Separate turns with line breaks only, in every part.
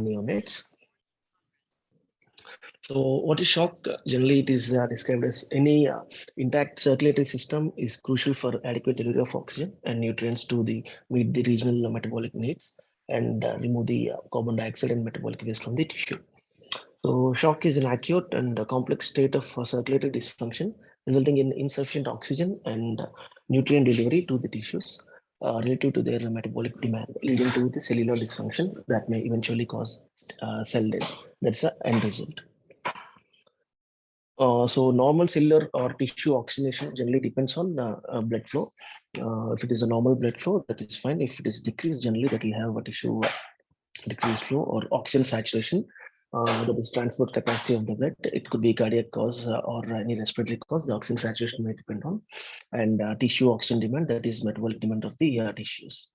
neonates. So what is shock? Generally, it is described as any intact circulatory system is crucial for adequate delivery of oxygen and nutrients to meet the regional metabolic needs and remove the carbon dioxide and metabolic waste from the tissue. So shock is an acute and complex state of circulatory dysfunction resulting in insufficient oxygen and nutrient delivery to the tissues relative to their metabolic demand, leading to the cellular dysfunction that may eventually cause cell death. That's the end result. So normal cellular or tissue oxygenation generally depends on blood flow. If it is a normal blood flow, that is fine. If it is decreased, generally that will have a tissue decreased flow or oxygen saturation. That is transport capacity of the blood. It could be cardiac cause or any respiratory cause. The oxygen saturation may depend on, and tissue oxygen demand, that is metabolic demand of the tissues.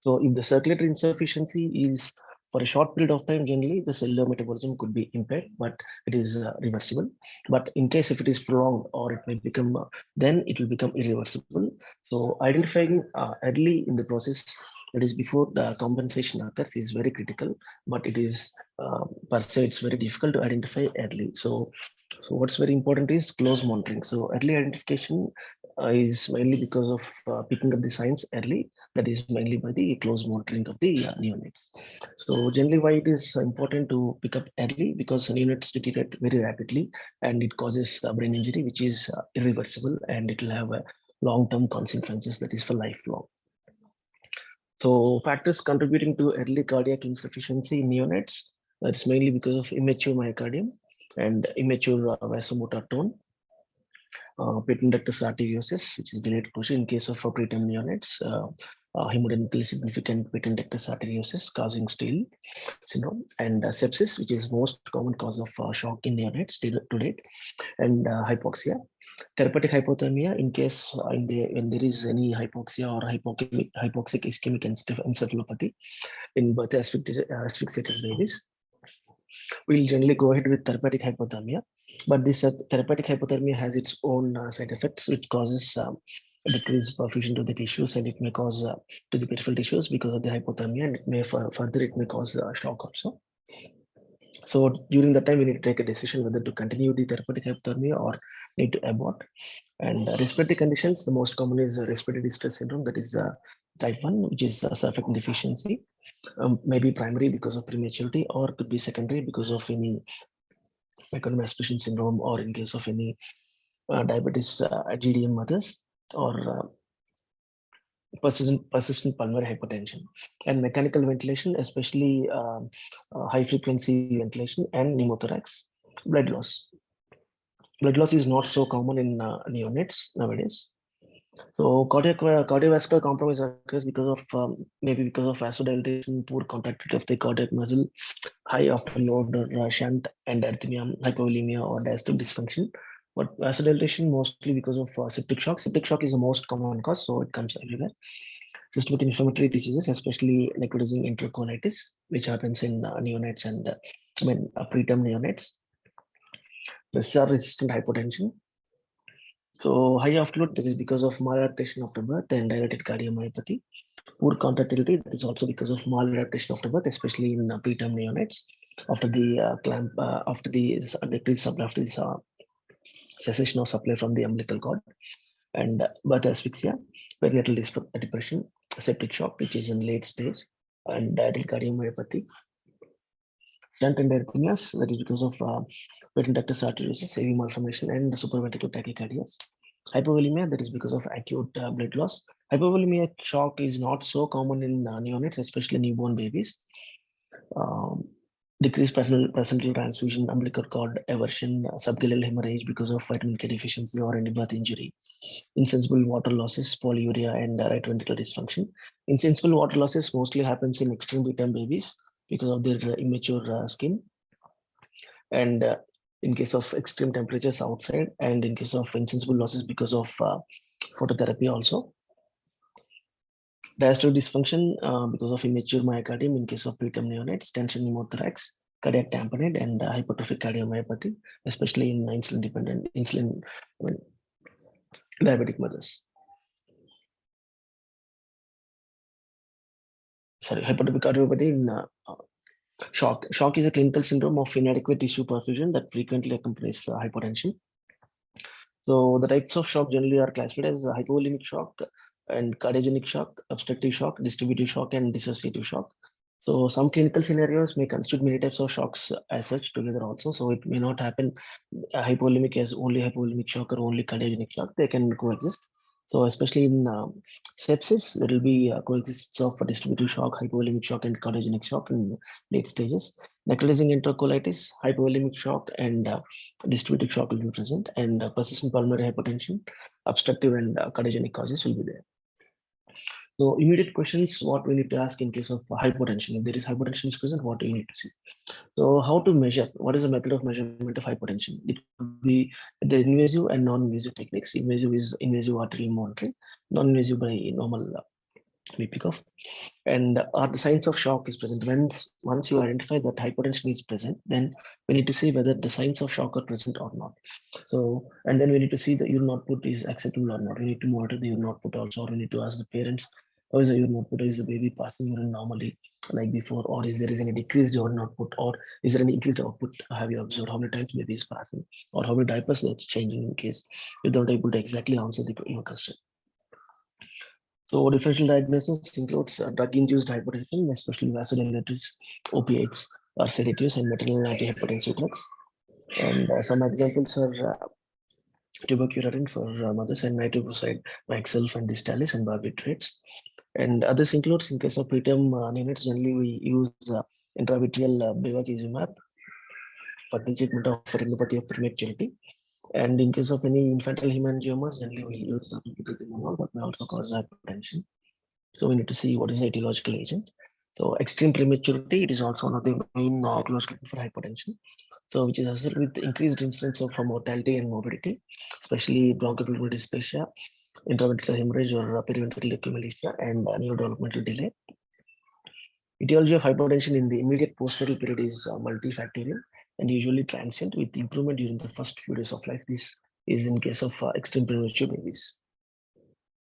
So if the circulatory insufficiency is for a short period of time, generally the cellular metabolism could be impaired, but it is reversible. But in case if it is prolonged or it may become, then it will become irreversible. So identifying early in the process, that is before the compensation occurs, is very critical, but it is per se, it's very difficult to identify early. So what's very important is close monitoring. So early identification is mainly because of picking up the signs early. That is mainly by the close monitoring of the neonates. So generally why it is important to pick up early, because neonates deteriorate very rapidly and it causes brain injury, which is irreversible, and it will have long-term consequences, that is for lifelong. So factors contributing to early cardiac insufficiency in neonates, that's mainly because of immature myocardium and immature vasomotor tone, patent ductus arteriosus, which is delayed closure in case of preterm neonates, hemodynamically significant patent ductus arteriosus causing Steele syndrome, and sepsis, which is most common cause of shock in neonates to date, and hypoxia. Therapeutic hypothermia in case when there is any hypoxia or hypoxic ischemic encephalopathy in birth asphyxiated babies. We'll generally go ahead with therapeutic hypothermia, but this therapeutic hypothermia has its own side effects, which causes decreased perfusion to the tissues, and it may cause to the peripheral tissues because of the hypothermia, and it may further it may cause shock also. So during that time, we need to take a decision whether to continue the therapeutic hypothermia or need to abort. And respiratory conditions, the most common is respiratory distress syndrome, that is type 1, which is surfactant deficiency. Maybe primary because of prematurity, or could be secondary because of any meconium aspiration syndrome, or in case of any diabetes GDM mothers, or persistent pulmonary hypertension. And mechanical ventilation, especially high frequency ventilation and pneumothorax. Blood loss. Blood loss is not so common in neonates nowadays. So cardiovascular compromise occurs because of maybe because of vasodilatation, poor contractility of the cardiac muscle, high afterload or shunt, and arrhythmia, hypovolemia, or diastolic dysfunction. But vasodilatation mostly because of septic shock. Septic shock is the most common cause, so it comes everywhere. Systemic inflammatory diseases, especially necrotizing enterocolitis, which happens in neonates and preterm neonates. Resistant hypotension. So high afterload, this is because of maladaptation after birth and dilated cardiomyopathy. Poor contractility, that is also because of maladaptation after birth, especially in preterm neonates. After the clamp, after the decreased supply, after this cessation of supply from the umbilical cord, and birth asphyxia, perinatal depression, septic shock, which is in late stage, and dilated cardiomyopathy. Shunt and arrhythmias, that is because of patent ductus arteriosus, AV malformation, and supraventricular tachycardias. Hypovolemia, that is because of acute blood loss. Hypovolemic shock is not so common in neonates, especially newborn babies. Decreased placental transfusion, umbilical cord eversion, subgaleal hemorrhage because of vitamin K deficiency or any birth injury. Insensible water losses, polyuria, and right ventricular dysfunction. Insensible water losses mostly happens in extreme preterm babies because of their immature skin, and in case of extreme temperatures outside, and in case of insensible losses because of phototherapy also. Diastolic dysfunction because of immature myocardium in case of preterm neonates, tension pneumothorax, cardiac tamponade, and hypertrophic cardiomyopathy, especially in insulin-dependent diabetic mothers. Sorry, hypertrophic cardiomyopathy in Shock is a clinical syndrome of inadequate tissue perfusion that frequently accompanies hypotension. So the types of shock generally are classified as hypovolemic shock and cardiogenic shock, obstructive shock, distributive shock, and dissociative shock. So some clinical scenarios may constitute many types of shocks as such together also. So it may not happen hypovolemic as only hypovolemic shock or only cardiogenic shock. They can coexist. So especially in sepsis, there will be coexistence of distributive shock, hypovolemic shock, and cardiogenic shock in late stages. Necrotizing enterocolitis, hypovolemic shock, and distributive shock will be present, and persistent pulmonary hypertension, obstructive and cardiogenic causes will be there. So immediate questions, what we need to ask in case of hypertension. If there is hypertension is present, what do you need to see? So how to measure? What is the method of measurement of hypertension? It could be the invasive and non-invasive techniques. Invasive is invasive arterial monitoring, non-invasive by normal BP cuff. And are the signs of shock is present. Once you identify that hypertension is present, then we need to see whether the signs of shock are present or not. So, and then we need to see the urine output is acceptable or not. We need to monitor the urine output also, or we need to ask the parents, how is the urine output? Is the baby passing urine normally like before, or is there any decreased urine output, or is there any increased output? Have you observed how many times baby is passing, or how many diapers they're changing in case you're not able to exactly answer your question. So differential diagnosis includes drug-induced hypertension, especially vasodilators, opiates, or sedatives, and maternal antihypertensive drugs. And some examples are tubercularine for mothers and nitroprusside, Maxelf and Distalis and barbiturates. And others includes in case of preterm neonates, generally we use intravitreal bevacizumab for the treatment of retinopathy of prematurity. And in case of any infantile hemangiomas, generally we use apitegromab, but may also cause hypertension. So we need to see what is the etiological agent. So extreme prematurity, it is also one of the main etiological for hypertension. So which is associated with increased incidence of mortality and morbidity, especially bronchopulmonary dysplasia, intraventricular hemorrhage or periventricular eclampsia, and neurodevelopmental delay. Etiology of hypertension in the immediate postnatal period is multifactorial and usually transient with improvement during the first few days of life. This is in case of extreme premature babies.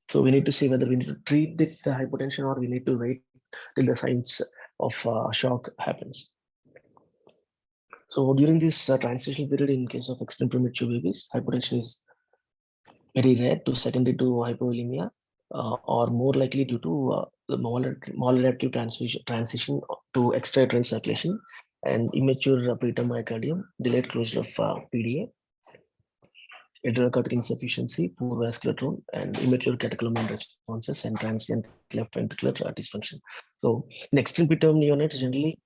So we need to see whether we need to treat the hypertension or we need to wait till the signs of shock happens. So during this transitional period, in case of extreme premature babies, hypertension is very rare to secondary to hypovolemia, or more likely due to the maladaptive transition to extrauterine circulation and immature preterm myocardium, delayed closure of PDA, adrenacortical insufficiency, poor vascular tone, and immature catecholamine responses and transient left ventricular dysfunction. So in extreme preterm neonates, generally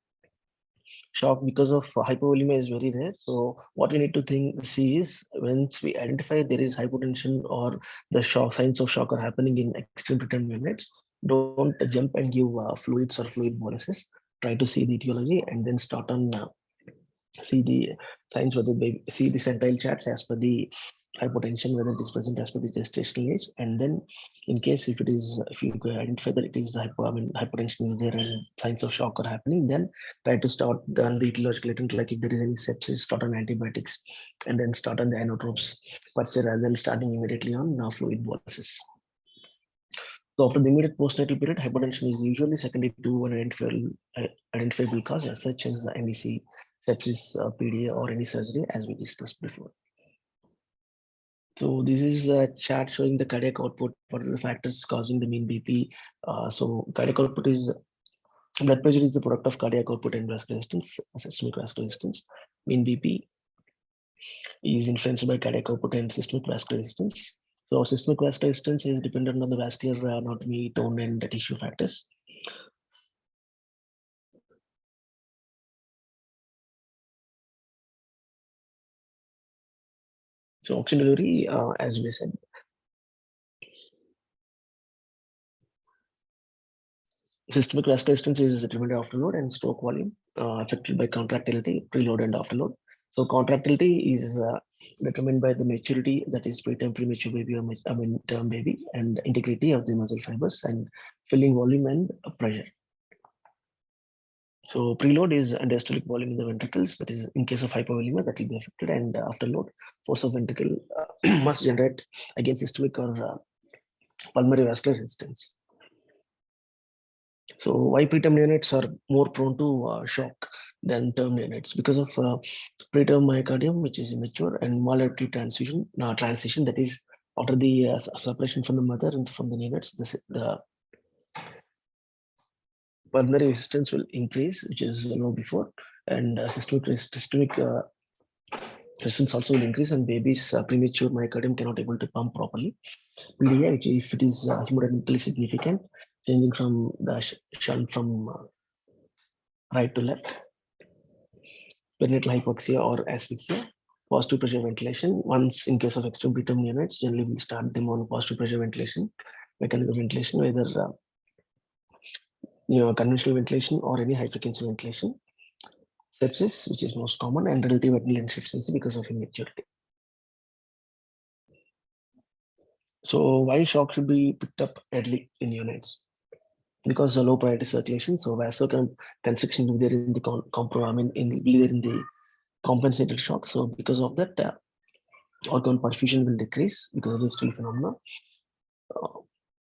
shock because of hypovolemia is very rare. So what we need to see is once we identify there is hypotension or the shock signs of shock are happening in extreme preterm units, don't jump and give fluids or fluid boluses. Try to see the etiology and then start on see the signs whether they see the centile charts as per the hypotension, whether it is present as per the gestational age, and then in case if you identify that it is hypertension is there and signs of shock are happening, then try to start on the etiological agent, like if there is any sepsis, start on antibiotics, and then start on the inotropes, but rather than starting immediately on fluid boluses. So after the immediate postnatal period, hypertension is usually secondary to an identifiable cause as such as NEC, sepsis, PDA, or any surgery, as we discussed before. So this is a chart showing the cardiac output. What are the factors causing the mean BP? So cardiac output is blood pressure is the product of cardiac output and vascular resistance, systemic vascular resistance. Mean BP is influenced by cardiac output and systemic vascular resistance. So systemic vascular resistance is dependent on the vascular anatomy, tone, and the tissue factors. So oxygen delivery, as we said, systemic vascular resistance is determined by afterload and stroke volume, affected by contractility, preload, and afterload. So contractility is determined by the maturity, that is preterm premature baby or term baby, and integrity of the muscle fibers, and filling volume and pressure. So preload is diastolic volume in the ventricles, that is in case of hypovolemia that will be affected, and afterload, force of ventricle must generate against systemic or pulmonary vascular resistance. So why preterm neonates are more prone to shock? than term neonates because of preterm myocardium, which is immature, and molecular transition that is after the separation from the mother and from the neonates, the pulmonary resistance will increase, which is low before, and systemic resistance also will increase, and baby's premature myocardium cannot able to pump properly. PDA, which if it is hemodynamically significant, changing from the shunt from right to left, perinatal hypoxia or asphyxia, positive pressure ventilation. Once in case of extreme preterm neonates, generally we'll start them on positive pressure ventilation, mechanical ventilation, whether conventional ventilation or any high frequency ventilation. Sepsis, which is most common, and relative adrenal insufficiency because of immaturity. So why shock should be picked up early in neonates? Because the low priority circulation, so vasoconstriction will be there in the in the compensated shock. So because of that, organ perfusion will decrease because of this still phenomena.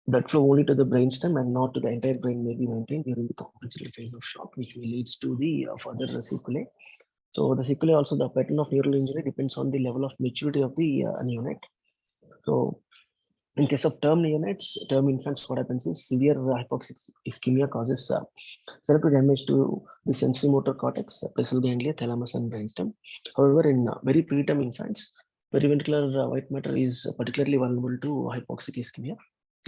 Blood flow only to the brainstem and not to the entire brain may be maintained during the compensated phase of shock, which will leads to the further sequelae. So the sequelae also, the pattern of neural injury depends on the level of maturity of the neonate. So in case of term neonates, term infants, what happens is severe hypoxic ischemia causes cerebral damage to the sensory motor cortex, basal ganglia, thalamus, and brainstem. However, in very preterm infants, periventricular white matter is particularly vulnerable to hypoxic ischemia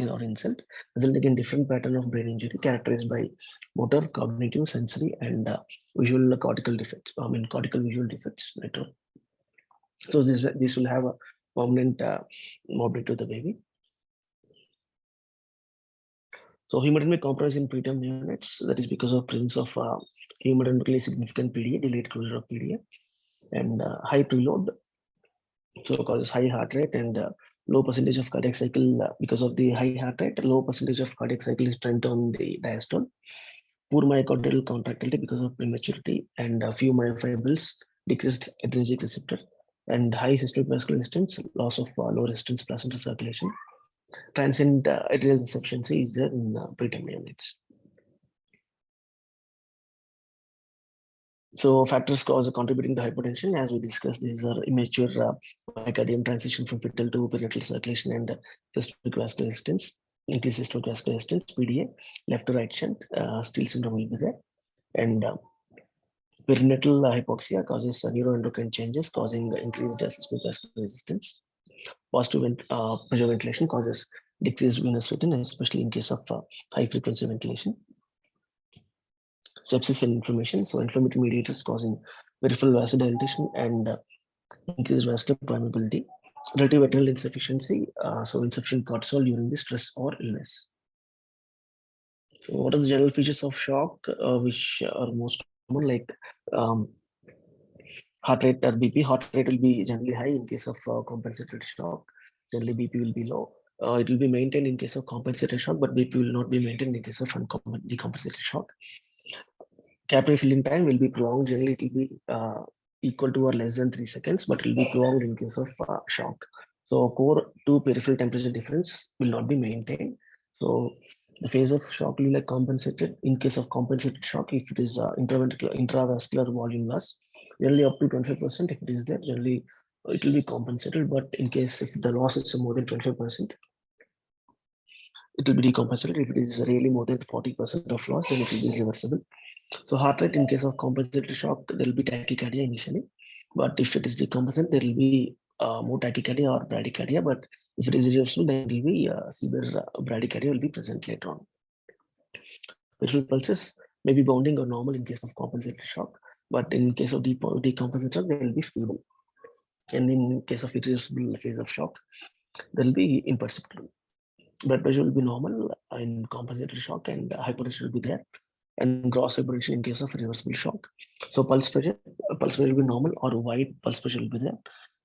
or insult, resulting in different pattern of brain injury characterized by motor, cognitive, sensory, and visual cortical defects. Cortical visual defects. Right? So this will have a permanent morbidity to the baby. So hemodynamic compromise in preterm neonates, that is because of presence of hemodynamically significant PDA, delayed closure of PDA, and high preload, so causes high heart rate and low percentage of cardiac cycle. Because of the high heart rate, low percentage of cardiac cycle is spent on the diastole. Poor myocardial contractility because of prematurity, and few myofibrils, decreased adrenergic receptor, and high systemic vascular resistance, loss of low resistance placental circulation. Transient adrenal insufficiency is there in preterm neonates. So factors cause contributing to hypotension, as we discussed, these are immature myocardium, transition from fetal to perinatal circulation, and systemic vascular resistance, increased systemic vascular resistance, PDA, left to right shunt, Steele syndrome will be there, and perinatal hypoxia causes neuroendocrine changes, causing increased systemic vascular resistance. Positive pressure ventilation causes decreased venous return, especially in case of high frequency ventilation. Sepsis and inflammation, so inflammatory mediators causing peripheral vasodilatation and increased vascular permeability. Relative adrenal insufficiency, so insufficient cortisol during the stress or illness. So what are the general features of shock, which are most common, like heart rate or BP? Heart rate will be generally high in case of compensated shock. Generally, BP will be low. It will be maintained in case of compensated shock, but BP will not be maintained in case of decompensated shock. Capillary filling time will be prolonged. Generally, it will be equal to or less than 3 seconds, but it will be prolonged in case of shock. So core to peripheral temperature difference will not be maintained. So the phase of shock will be like compensated. In case of compensated shock, if it is intravascular volume loss, generally up to 25%. If it is there, generally it will be compensated. But in case if the loss is more than 25%, it will be decompensated. If it is really more than 40% of loss, then it will be reversible. So heart rate in case of compensated shock, there will be tachycardia initially, but if it is decompensated, there will be more tachycardia or bradycardia. But if it is reversible, then there will be severe bradycardia will be present later on. Peripheral pulses may be bounding or normal in case of compensated shock, but in case of decompensated shock, they will be feeble. And in case of irreversible phase of shock, there will be imperceptible. Blood pressure will be normal in compensated shock, and hypertension will be there, and gross hypertension in case of reversible shock. So pulse pressure will be normal or wide pulse pressure will be there.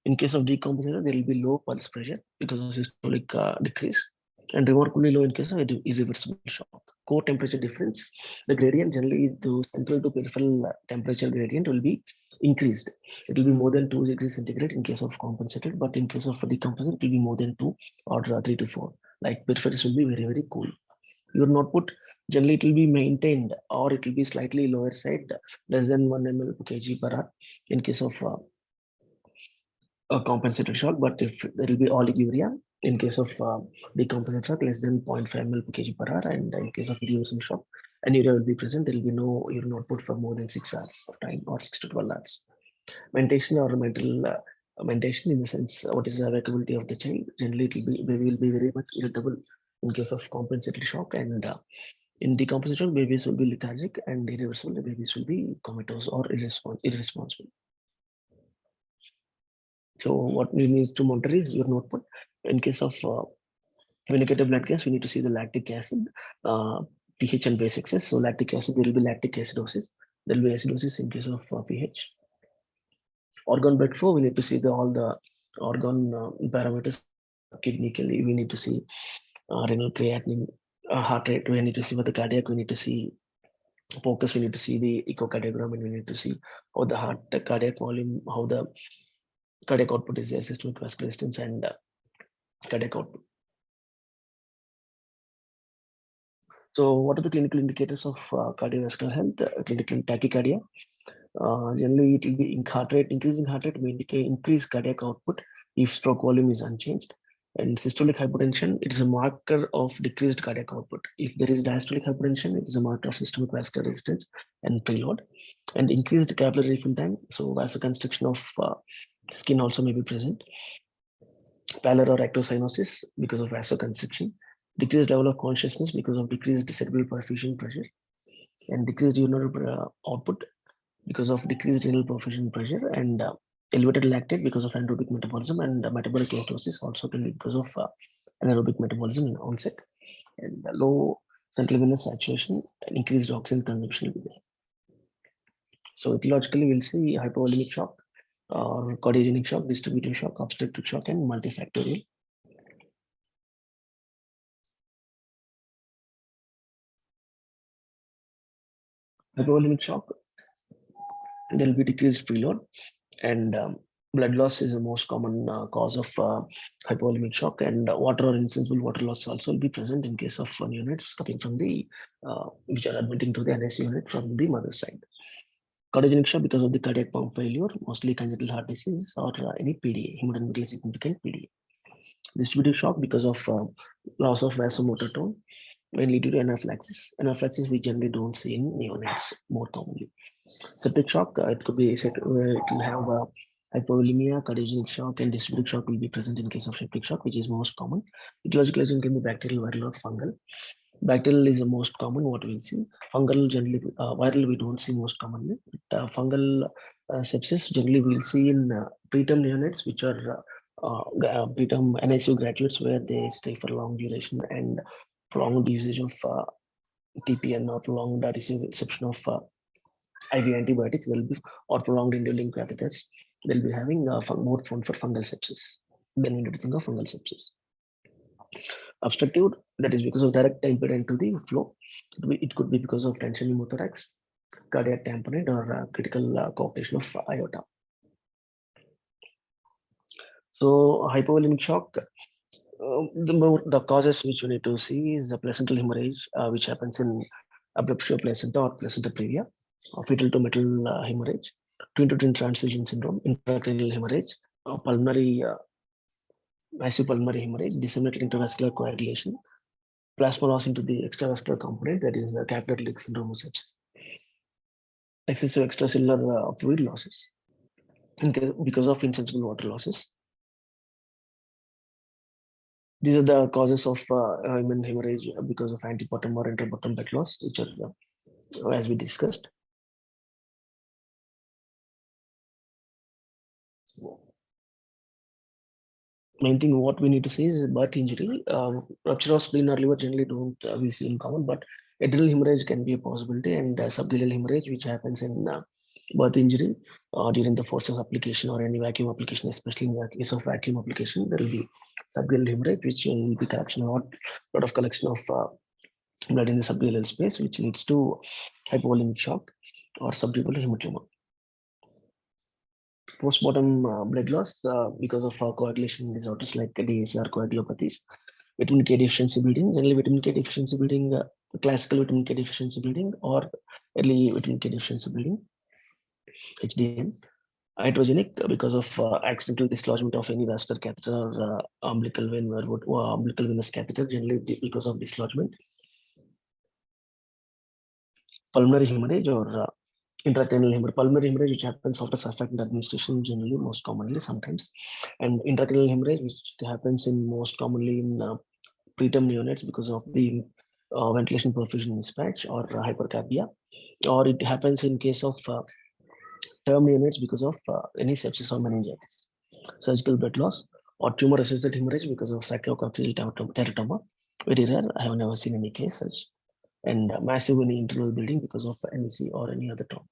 In case of decompensated, there will be low pulse pressure because of systolic decrease, and remarkably low in case of irreversible shock. Core temperature difference, the gradient generally the central to peripheral temperature gradient will be increased. It will be more than 2 degrees centigrade in case of compensated, but in case of decompensated, it will be more than 2 or 3 to 4. Like peripheral will be very, very cool. Urine output, generally it will be maintained or it will be slightly lower side, less than 1 ml per kg per hour in case of a compensated shock, but if there will be oliguria in case of decompensated shock, less than 0.5 ml per kg per hour, and in case of irreversible shock, anuria will be present. There will be no urine output for more than 6 hours of time or 6 to 12 hours. Mentation or mental mentation in the sense what is the availability of the child. Generally, it will be baby will be very much irritable in case of compensated shock, and in decompensated shock, babies will be lethargic, and irreversible babies will be comatose or irresponsible. So what we need to monitor is urine output. In case of when you get a blood gas, we need to see the lactic acid, pH and base excess. So lactic acid, there will be lactic acidosis. There will be acidosis in case of pH. Organ blood flow, we need to see all the organ parameters. Kidney, we need to see renal creatinine, heart rate. We need to see for the cardiac. We need to see focus. We need to see the echocardiogram, and we need to see how the heart cardiac volume, how the cardiac output is there, systemic vascular resistance, and cardiac output. So, what are the clinical indicators of cardiovascular health? Clinical tachycardia. Generally, it will be heart rate. Increasing heart rate may indicate increased cardiac output if stroke volume is unchanged. And systolic hypotension, it is a marker of decreased cardiac output. If there is diastolic hypotension, it is a marker of systemic vascular resistance and preload. And increased capillary refill time, so vasoconstriction of skin also may be present. Pallor or ectocyanosis because of vasoconstriction. Decreased level of consciousness because of decreased cerebral perfusion pressure. And decreased urinary output because of decreased renal perfusion pressure, and elevated lactate because of anaerobic metabolism, and metabolic acidosis also can be because of anaerobic metabolism in onset, and low central venous saturation and increased oxygen consumption will be there. So etiologically, we'll see hypovolemic shock or cardiogenic shock, distributive shock, obstetric shock, and multifactorial. Hypovolemic shock, there will be decreased preload, and blood loss is the most common cause of hypovolemic shock, and water or insensible water loss also will be present in case of units coming from the which are admitting to the NICU unit from the mother side. Cardiogenic shock because of the cardiac pump failure, mostly congenital heart disease or any PDA, hemodynamically significant PDA. Distributive shock because of loss of vasomotor tone, mainly due to anaphylaxis. Anaphylaxis we generally don't see in neonates more commonly. Septic shock, it could be said it will have hypovolemia, cardiogenic shock, and distributive shock will be present in case of septic shock, which is most common. Etiological agent can be bacterial, viral, or fungal. Bacterial is the most common what we'll see. Fungal generally, viral we don't see most commonly. But, fungal sepsis generally we'll see in preterm neonates, which are preterm NICU graduates, where they stay for long duration and prolonged usage of TPN or prolonged reception of IV antibiotics. There will be or prolonged indwelling catheters. They'll be having more prone for fungal sepsis. Then we need to think of fungal sepsis. Obstructive, that is because of direct impediment to the flow. It could be because of tension pneumothorax, cardiac tamponade, or critical coarctation of aorta. So hypovolemic shock, the causes which we need to see is the placental hemorrhage, which happens in abruptio placenta or placenta previa, fetal to metal hemorrhage, twin to twin transfusion syndrome, intracranial hemorrhage, pulmonary massive pulmonary hemorrhage, disseminated intravascular coagulation, plasma loss into the extravascular component, that is the capillary leak syndrome, such excessive extracellular fluid losses because of insensible water losses. These are the causes of hemorrhage because of antepartum or intrapartum blood loss, which are as we discussed. Main thing what we need to see is birth injury. Rupture of spleen or liver generally don't we see in common, but adrenal hemorrhage can be a possibility, and subgaleal hemorrhage, which happens in birth injury during the forceps application or any vacuum application, especially in the case of vacuum application, there will be subgaleal hemorrhage, which will be collection of lot of collection of blood in the subgaleal space, which leads to hypovolemic shock or subdural hematoma. Postmortem blood loss because of coagulation disorders like DSR coagulopathies, vitamin K deficiency bleeding, generally vitamin K deficiency bleeding, classical vitamin K deficiency bleeding or early vitamin K deficiency bleeding, HDN. Iatrogenic because of accidental dislodgement of any vascular catheter or umbilical vein or umbilical venous catheter, generally because of dislodgement. Pulmonary hemorrhage or intracranial hemorrhage. Pulmonary hemorrhage, which happens after surfactant administration, generally, most commonly, sometimes. And intracranial hemorrhage, which happens in most commonly in preterm neonates because of the ventilation perfusion mismatch or hypercarbia, or it happens in case of term neonates because of any sepsis or meningitis. Surgical blood loss or tumor-associated hemorrhage because of sacrococcygeal teratoma. Very rare. I have never seen any case such. And massive internal bleeding because of NEC or any other trauma.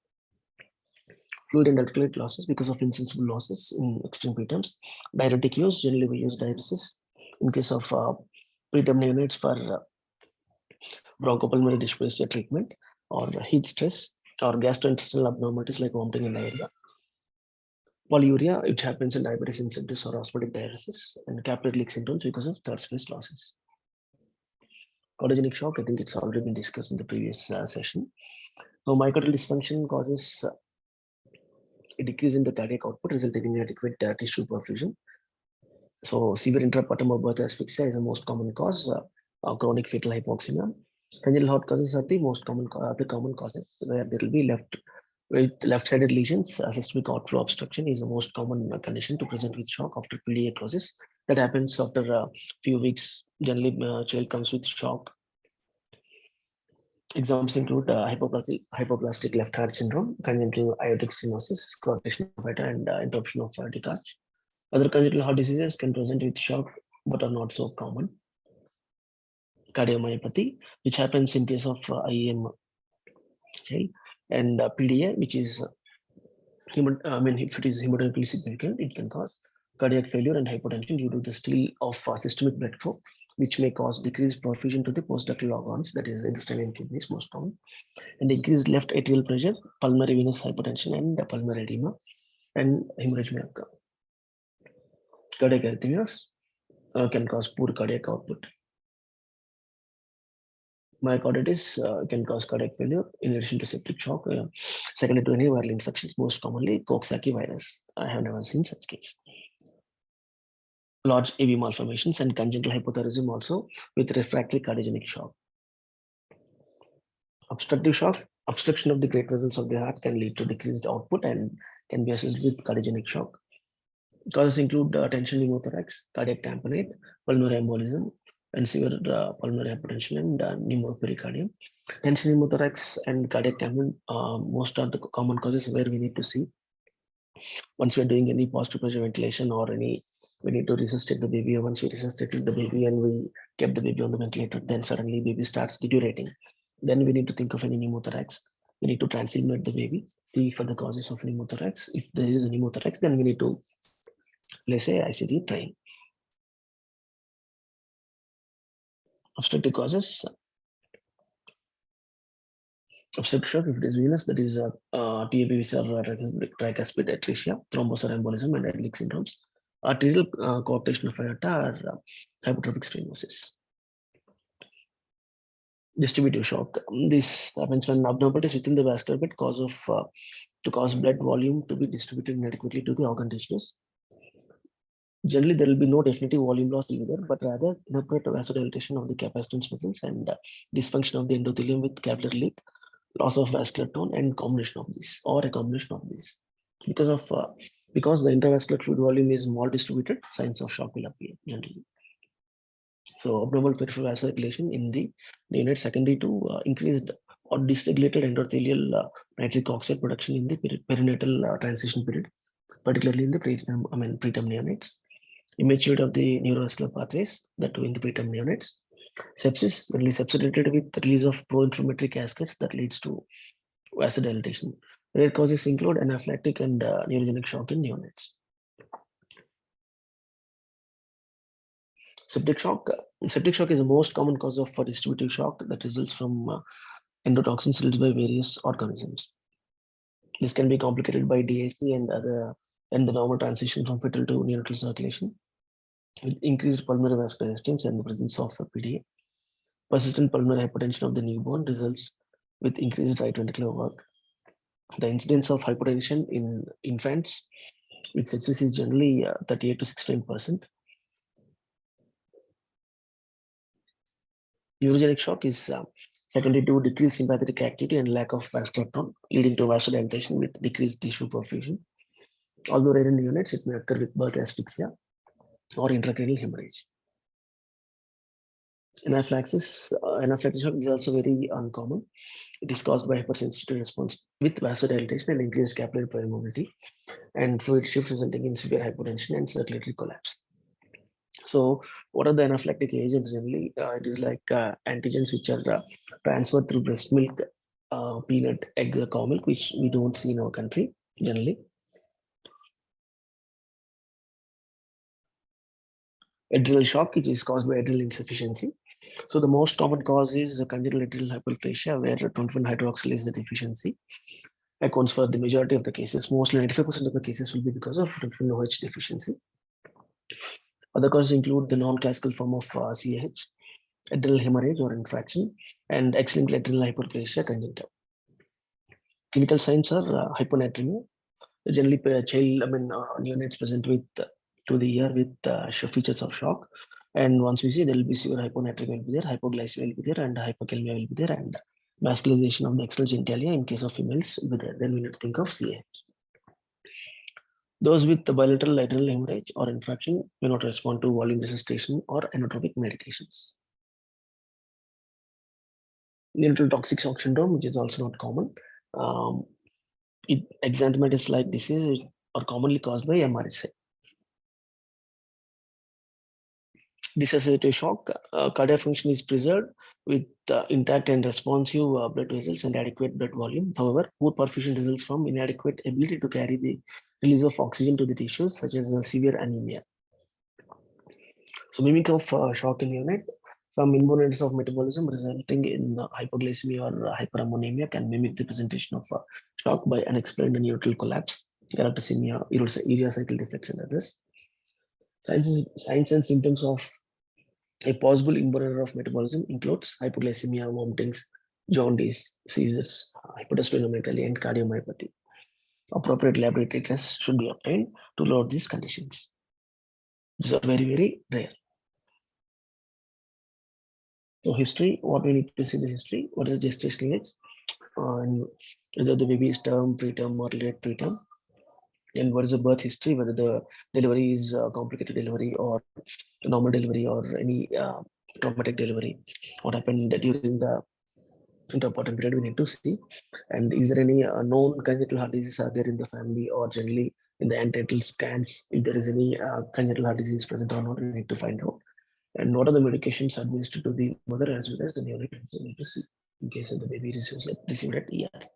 Fluid and electrolyte losses because of insensible losses in extreme preterms. Diuretic use, generally we use diuresis in case of preterm neonates for bronchopulmonary dysplasia treatment or heat stress or gastrointestinal abnormalities like vomiting and diarrhea. Polyuria, it happens in diabetes insipidus or osmotic diuresis, and capillary leak syndromes because of third space losses. Cardiogenic shock, I think it's already been discussed in the previous session. So myocardial dysfunction causes a decrease in the cardiac output, resulting in inadequate tissue perfusion. So severe intrapartum birth asphyxia is the most common cause. Chronic fetal hypoxemia. Congenital heart causes are the most common causes, where there will be left-sided lesions. Systemic outflow obstruction is the most common condition to present with shock after PDA causes. That happens after a few weeks. Generally, child comes with shock. Examples include hypoplastic left heart syndrome, congenital aortic stenosis, coarctation of aorta, and interruption of aortic arch. Other congenital heart diseases can present with shock but are not so common. Cardiomyopathy, which happens in case of IEM child, and PDA, which is if it is hemodynamically significant, it can cause cardiac failure and hypotension due to the steal of systemic blood flow, which may cause decreased perfusion to the postductal organs, that is intestine and kidneys, most common, and increased left atrial pressure, pulmonary venous hypertension, and pulmonary edema, and hemorrhage may occur. Cardiac arrhythmias can cause poor cardiac output. Myocarditis can cause cardiac failure in addition to septic shock, secondary to any viral infections, most commonly Coxsackie virus. I have never seen such case. Large AV malformations and congenital hypothyroidism also with refractory cardiogenic shock. Obstructive shock, obstruction of the great vessels of the heart can lead to decreased output and can be associated with cardiogenic shock. Causes include tension pneumothorax, cardiac tamponade, pulmonary embolism, and severe pulmonary hypertension and pneumopericardium. Tension pneumothorax and cardiac tamponade, most are the common causes where we need to see. Once we're doing any positive pressure ventilation or any, we need to resuscitate the baby. Or once we resuscitated the baby and we kept the baby on the ventilator, then suddenly baby starts deteriorating. Then we need to think of any pneumothorax. We need to transilluminate the baby, see for the causes of pneumothorax. If there is a pneumothorax, then we need to place a ICD train. Obstructive causes. Obstructive shock, if it is venous, that is TAPVC or tricuspid atresia, thrombosis or embolism, and leak syndromes. Arterial coarctation of aorta or hypertrophic stenosis. Distributive shock. This happens when abnormalities within the vascular bed to cause blood volume to be distributed inadequately to the organ tissues. Generally, there will be no definitive volume loss either, but rather inappropriate vasodilatation of the capacitance vessels and dysfunction of the endothelium with capillary leak, loss of vascular tone, and combination of these or a combination of these. Because the intravascular fluid volume is more distributed, signs of shock will appear generally. So abnormal peripheral vasodilation in the neonate secondary to increased or dysregulated endothelial nitric oxide production in the perinatal transition period, particularly in the preterm neonates. Immaturity of the neurovascular pathways, that too in the preterm neonates. Sepsis, generally sepsis related with the release of pro-inflammatory cascades that leads to vasodilatation. Rare causes include anaphylactic and neurogenic shock in neonates. Septic shock. Septic shock is the most common cause of distributive shock that results from endotoxins released by various organisms. This can be complicated by DAC and the normal transition from fetal to neonatal circulation. with increased pulmonary vascular resistance and the presence of PDA. Persistent pulmonary hypertension of the newborn results with increased right ventricular work. The incidence of hypertension in infants with sepsis is generally 38 to 69%. Neurogenic shock is secondary to decreased sympathetic activity and lack of vascular tone, leading to vasodilatation with decreased tissue perfusion. Although rare in neonates, it may occur with birth asphyxia or intracranial hemorrhage. Anaphylactic shock is also very uncommon. It is caused by hypersensitivity response with vasodilatation and increased capillary permeability and fluid shift resulting in severe hypotension and circulatory collapse. So, what are the anaphylactic agents generally? It is like antigens which are transferred through breast milk, peanut, egg, or cow milk, which we don't see in our country generally. Adrenal shock, which is caused by adrenal insufficiency. So, the most common cause is congenital adrenal hyperplasia, where 21 hydroxyl is the deficiency. Accounts for the majority of the cases. Mostly 95% of the cases will be because of 21 OH deficiency. Other causes include the non-classical form of CAH, adrenal hemorrhage or infraction, and X-linked adrenal hyperplasia congenita. Clinical signs are hyponatremia. Generally, neonates present with to the year with features of shock. And once we see, there will be severe hyponatremia will be there, hypoglycemia will be there, and hypokalemia will be there, and vascularization of the external genitalia in case of females will be there. Then we need to think of CAH. Those with the bilateral adrenal hemorrhage or infraction may not respond to volume resuscitation or inotropic medications. Neonatal toxic shock syndrome, which is also not common. Exanthematous-like disease are commonly caused by MRSA. Dissociative shock, cardiac function is preserved with intact and responsive blood vessels and adequate blood volume. However, poor perfusion results from inadequate ability to carry the release of oxygen to the tissues, such as severe anemia. So, mimic of shock in neonate, some inborn errors of metabolism resulting in hypoglycemia or hyperammonemia can mimic the presentation of shock by unexplained neonatal collapse, galactosemia, urea cycle defects, and others. Signs and symptoms of a possible inborn error of metabolism includes hypoglycemia, vomitings, jaundice, seizures, hypotestomenomegaly, and cardiomyopathy. Appropriate laboratory tests should be obtained to load these conditions. These are very, very rare. So history, what we need to see the history, what is the gestational age, and whether the baby is term, preterm, or late preterm, and what is the birth history, whether the delivery is complicated delivery or normal delivery or any traumatic delivery, what happened during the interpartum period we need to see, and is there any known congenital heart disease are there in the family or generally in the antenatal scans, if there is any congenital heart disease present or not, we need to find out. And what are the medications administered to the mother as well as the neonate we need to see in case of the baby received at ER.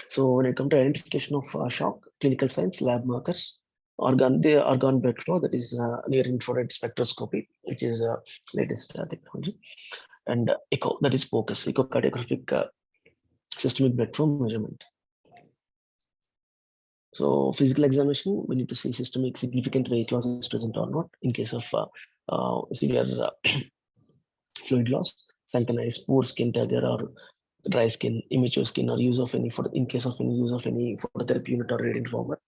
So when it comes to identification of shock, clinical signs, lab markers, the organ blood flow, that is near infrared spectroscopy, which is latest technology, and echo, that is focus, echocardiographic systemic blood flow measurement. So physical examination, we need to see systemic significant weight loss is present or not in case of severe fluid loss, sunken eyes, poor skin texture or dry skin, immature skin, or use of any in case of any use of any phototherapy unit or radiant former.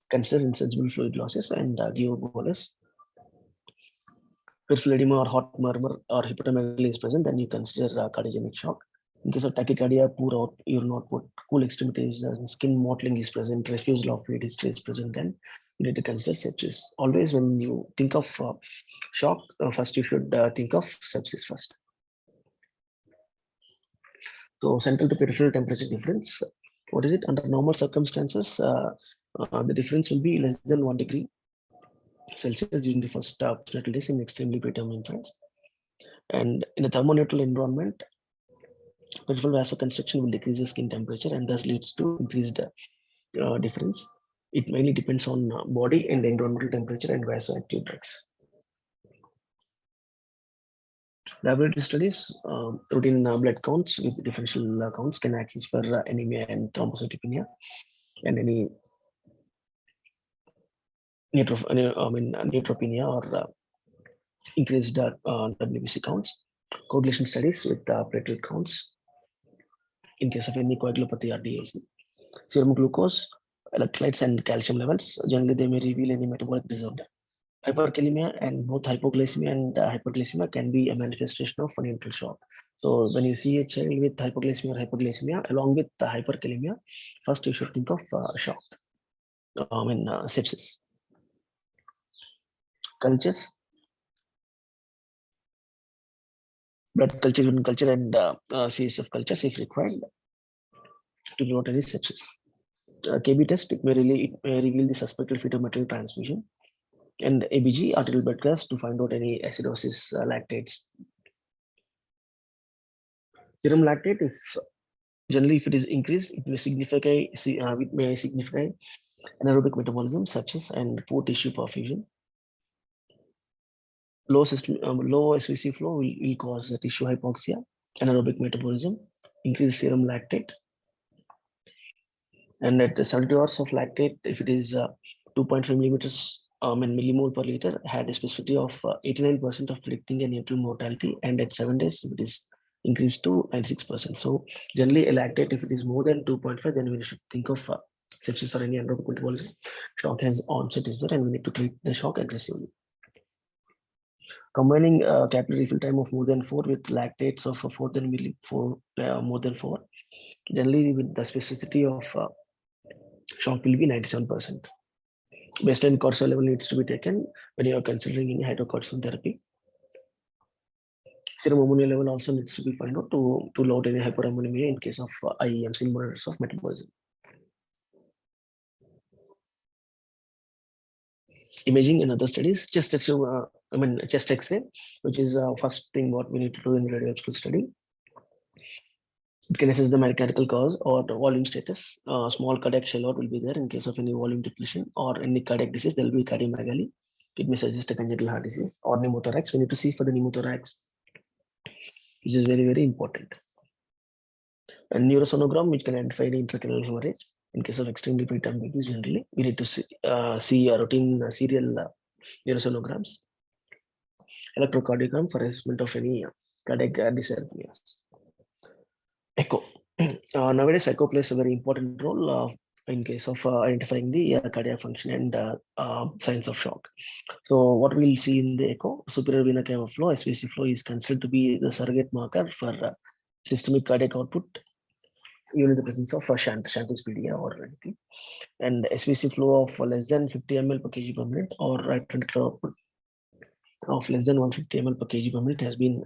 Consider insensible fluid losses and give bolus. Peripheral edema or hot murmur or hepatomegaly is present, then you consider cardiogenic shock. In case of tachycardia, poor urine output, cool extremities, skin mottling is present, refusal of fluid history is present, then you need to consider sepsis. Always when you think of shock, first you should think of sepsis first. So central to peripheral temperature difference, what is it? Under normal circumstances, the difference will be less than 1 degree Celsius during the first postnatal days in extremely preterm infants. And in a thermoneutral environment, peripheral vasoconstriction will decrease the skin temperature and thus leads to increased difference. It mainly depends on body and environmental temperature and vasoactive drugs. Laboratory studies, routine blood counts with differential counts can access for anemia and thrombocytopenia and any neutropenia or increased WBC counts, correlation studies with platelet counts in case of any coagulopathy or DIC, serum glucose, electrolytes, and calcium levels. Generally, they may reveal any metabolic disorder. Hyperkalemia and both hypoglycemia and hyperglycemia can be a manifestation of a neonatal shock. So when you see a child with hypoglycemia or hyperglycemia along with the hyperkalemia, first you should think of shock. Sepsis. Cultures, blood culture, urine culture, and CSF cultures if required to note any sepsis. KB test, it may reveal the suspected fetal maternial transmission, and ABG, arterial blood gas, to find out any acidosis lactates. Serum lactate, if generally if it is increased, it may signify anaerobic metabolism, sepsis, and poor tissue perfusion. Low SVC flow will cause tissue hypoxia, anaerobic metabolism, increased serum lactate, and at 72 hours of lactate, if it is 2.5 millimeters millimole per liter, had a specificity of 89% of predicting a neonatal mortality, and at 7 days, it is increased to 96%. So generally, a lactate, if it is more than 2.5, then we should think of sepsis or any anaerobic metabolism. Shock has onset is there, and we need to treat the shock aggressively. Combining capillary refill time of more than 4 with lactates of more than 4, generally with the specificity of shock will be 97%. Baseline cortisol level needs to be taken when you are considering any hydrocortisone therapy. Serum ammonia level also needs to be found out to load any hyperammonemia in case of IEMs in monitors of metabolism. Imaging in other studies, chest X-ray, which is first thing what we need to do in radiological study. It can assess the mechanical cause or the volume status. Small cardiac shell out will be there in case of any volume depletion or any cardiac disease. There will be cardiomegaly. It may suggest a congenital heart disease or pneumothorax. We need to see for the pneumothorax, which is very, very important. A neurosonogram, which can identify the intracranial hemorrhage. In case of extremely preterm babies, generally, we need to see a routine serial neurosonograms. Electrocardiogram for assessment of any cardiac dysarrhythmias. Echo. Nowadays, echo plays a very important role in case of identifying the cardiac function and signs of shock. So what we'll see in the echo, superior vena cava flow, SVC flow is considered to be the surrogate marker for systemic cardiac output, even in the presence of shunt dyspnea or anything. And SVC flow of less than 50 ml per kg per minute or right ventricular output of less than 150 ml per kg per minute has been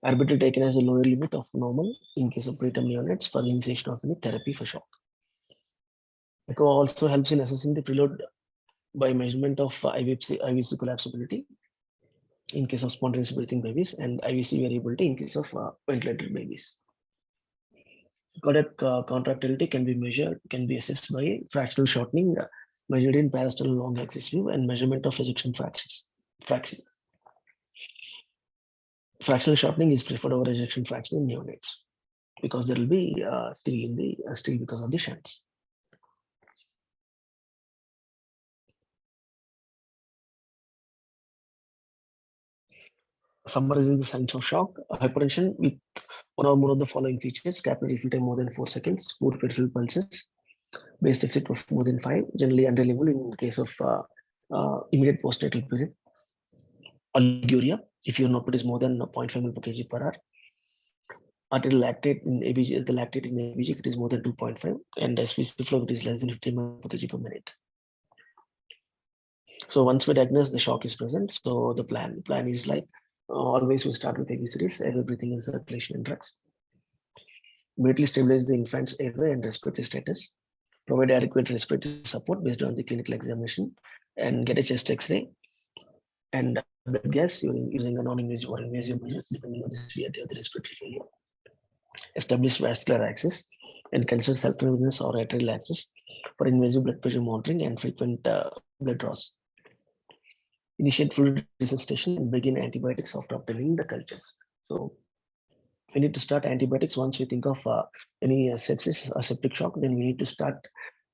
arbitrarily taken as a lower limit of normal in case of preterm neonates for the initiation of any therapy for shock. Echo also helps in assessing the preload by measurement of IVC collapsibility in case of spontaneous breathing babies and IVC variability in case of ventilated babies. Cardiac contractility can be assessed by fractional shortening measured in parasternal long axis view and measurement of ejection fraction. Fractional shortening is preferred over ejection fraction in neonates because there will be still because of the shunts. Summarizing the signs of shock: hypertension with one or more of the following features: capillary refill time more than 4 seconds, poor peripheral pulses, base deficit of more than 5, generally unreliable in case of immediate postnatal period. Oliguria, if your output is more than 0.5 ml per kg per hour. Arterial lactate in ABG, the lactate in ABG, if it is more than 2.5, and SVC flow, if it is less than 50 ml per kg per minute. So once we diagnose the shock is present, so the plan is like always we start with ABCDs, airway, breathing and circulation and drugs. Immediately stabilize the infant's airway and respiratory status. Provide adequate respiratory support based on the clinical examination, and get a chest X-ray and blood gas using a non-invasive or invasive measures depending on the severity of the respiratory failure. Establish vascular access and consider self-intravenous or arterial access for invasive blood pressure monitoring and frequent blood draws. Initiate fluid resuscitation and begin antibiotics after obtaining the cultures. So we need to start antibiotics once we think of any sepsis or septic shock. Then we need to start